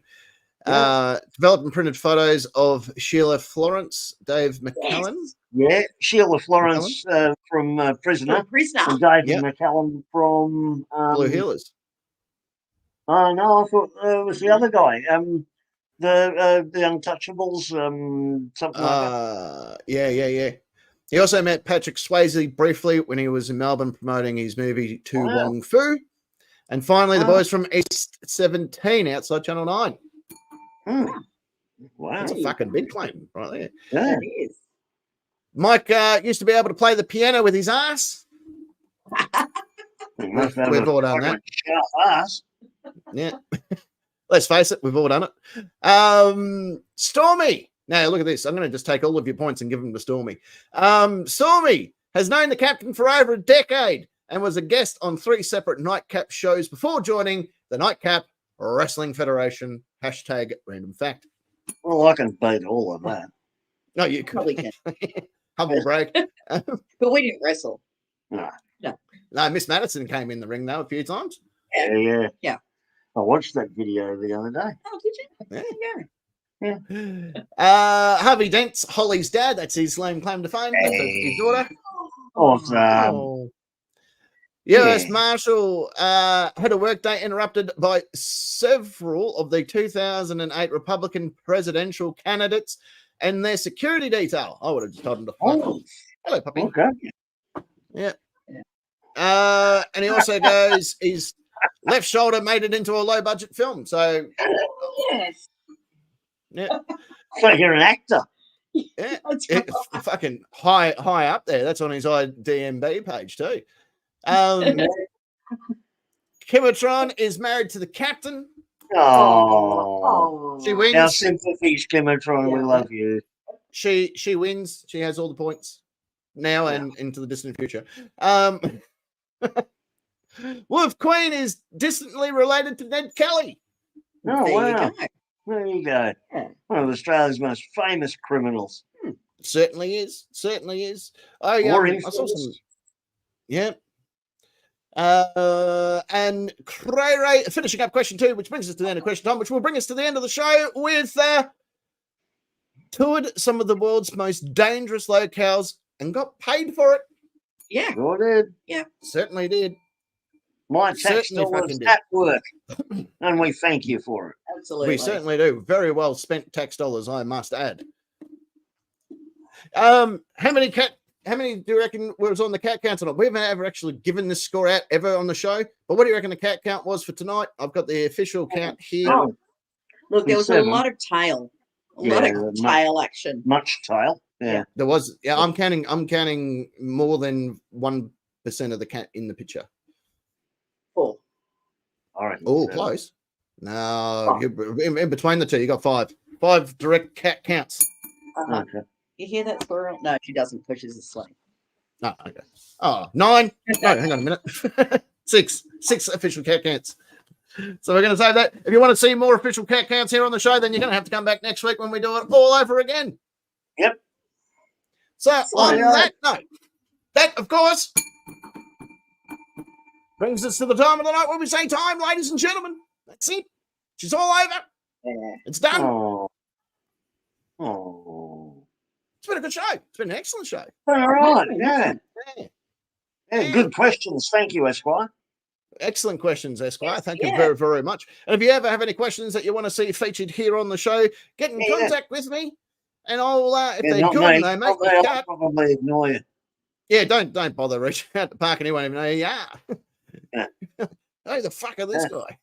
Developed and printed photos of Sheila Florence, Dave McCallum. Yeah, Sheila Florence from Prisoner. And David McCallum from Blue Heelers. Oh no, I thought it was the other guy. The Untouchables, something like that. Yeah. He also met Patrick Swayze briefly when he was in Melbourne promoting his movie To Wong Fu. And finally, the boys from East 17 outside Channel 9. Wow. That's a fucking big claim right there. Yeah, it is. Mike used to be able to play the piano with his ass. We've all done that. Sharp ass. Yeah. Let's face it, we've all done it. Stormy. Now, look at this. I'm going to just take all of your points and give them to Stormy. Stormy has known the captain for over a decade and was a guest on 3 separate Nightcap shows before joining the Nightcap Wrestling Federation. #random fact. Well, I can beat all of that. No, you probably can. Humble break. But we didn't wrestle. No, Miss Madison came in the ring, though, a few times. Yeah. I watched that video the other day. Oh, did you? There you go. Yeah. Harvey Dent's Holly's dad. That's his claim to fame. That's his daughter. Awesome. U.S. Marshal had a workday interrupted by several of the 2008 Republican presidential candidates and their security detail. I would have just told him to hello, puppy. Okay. Yeah. And he also goes, his left shoulder made it into a low-budget film. So, yes. Yeah. So you're an actor. Yeah. Fucking high up there. That's on his IMDb page too. Kimatron is married to the captain. Oh, she wins. Our sympathies, Kimatron. We love you. She wins. She has all the points now and into the distant future. Wolf Queen is distantly related to Ned Kelly. Oh, wow. There you go. One of Australia's most famous criminals. Certainly is. Oh, I saw some. Yeah. And Cray Ray finishing up question 2, which brings us to the end of question time, which will bring us to the end of the show with toured some of the world's most dangerous locales and got paid for it. Yeah. Sure did. Yeah. Certainly did. My tax Certainly dollars fucking did. at work. And we thank you for it. Absolutely. We certainly do. Very well spent tax dollars, I must add. How many do you reckon was on the cat count tonight? We haven't ever actually given this score out ever on the show, but what do you reckon the cat count was for tonight? I've got the official count here. Oh, look, there was 7. a lot of tail. A lot of tail action. Much tail. Yeah. There was. Yeah, I'm counting more than 1% of the cat in the picture. 4. All right. Oh, close. No, in between the two, you got 5. 5 direct cat counts. Uh-huh. Okay. You hear that squirrel? No, she doesn't, because she's asleep. Oh, okay. Oh, 9. No, hang on a minute. 6 official cat counts. So we're going to say that. If you want to see more official cat counts here on the show, then you're going to have to come back next week when we do it all over again. Yep. So on that note, that, of course, brings us to the time of the night where we say time, ladies and gentlemen. That's it. She's all over. Yeah. It's done. Oh. It's been a good show. It's been an excellent show. All right. Yeah. Yeah. Good questions. Thank you, Esquire. Excellent questions, Esquire. Yes, Thank you very, very much. And if you ever have any questions that you want to see featured here on the show, get in contact with me, and I'll if they're good and they make me cut, I'll probably ignore you. Yeah, don't bother reaching out to Park, and he won't even know who you are. Yeah. Who the fuck are this guy?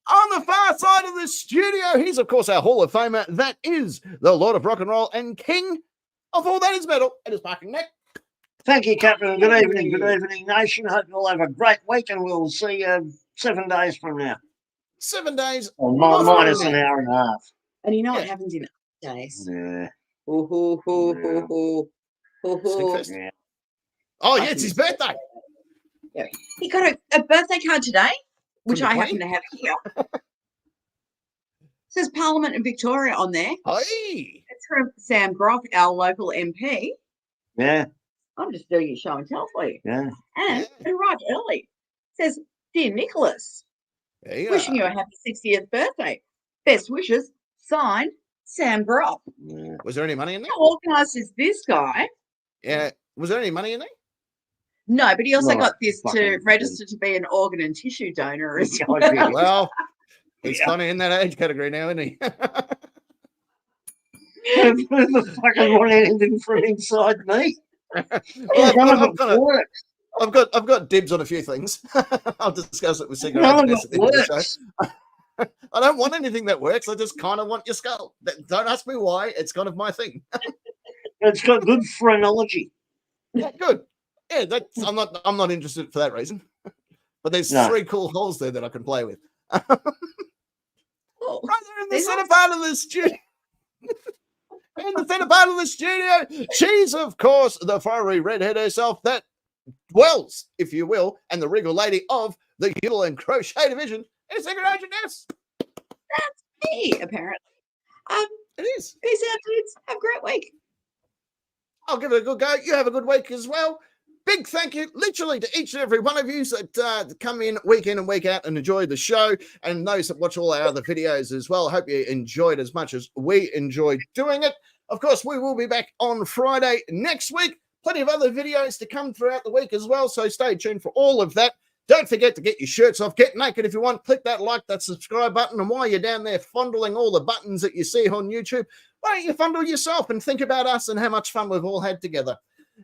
On the far side of the studio, he's of course our Hall of Famer. That is the Lord of Rock and Roll and King of all that is metal. It is Parking Neck. Thank you, Captain. Good evening, nation. Hope you'll have a great week, and we'll see you 7 days from now. 7 days. Or minus an hour and a half. And you know what happens in days? Yeah. Stinkfest. Yeah. Oh, yeah, it's his birthday. Yeah. He got a birthday card today, which From the I happen to have here. Says Parliament in Victoria on there. Hey. It's from Sam Groff, our local MP. Yeah. I'm just doing a show and tell for you. Yeah. And it arrived early. Says, Dear Nicholas, wishing you a happy 60th birthday. Best wishes, signed, Sam Groff. Yeah. Was there any money in there? How organised is this guy? Yeah. Was there any money in there? No, but he also No, got this to fucking register to be an organ and tissue donor as well. Yeah. Well, he's kind of in that age category now, isn't he? Who the fuck would want anything from inside me? Well, None of it works. I've got dibs on a few things. I'll discuss it with cigarettes. None of Ness at it the end of the works. show. I don't want anything that works. I just kind of want your skull. Don't ask me why. It's kind of my thing. It's got good phrenology. Yeah, good. Yeah, I'm not interested for that reason. But there's 3 cool holes there that I can play with. Oh, Right there in the center part of the studio. In the center part of the studio, she's of course the fiery redhead herself that dwells, if you will, and the regal lady of the Util and Crochet division. It's Secret Agent Ness. that's me, apparently. It is. Peace out, dudes. Have a great week. I'll give it a good go. You have a good week as well. Big thank you, literally, to each and every one of you that come in and week out and enjoy the show, and those that watch all our other videos as well. I hope you enjoyed as much as we enjoyed doing it. Of course, we will be back on Friday next week. Plenty of other videos to come throughout the week as well, so stay tuned for all of that. Don't forget to get your shirts off. Get naked if you want. Click that like, that subscribe button, and while you're down there fondling all the buttons that you see on YouTube, why don't you fondle yourself and think about us and how much fun we've all had together.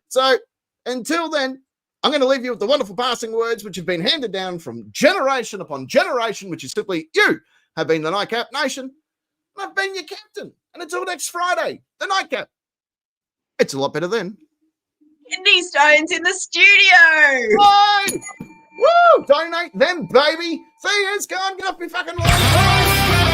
So, until then, I'm going to leave you with the wonderful passing words which have been handed down from generation upon generation, which is simply, you have been the Nightcap Nation, and I've been your captain. And until next Friday, the Nightcap. It's a lot better then. Kidney stones in the studio. Bye! Woo! Donate them, baby! See who's gone? Get off me fucking line!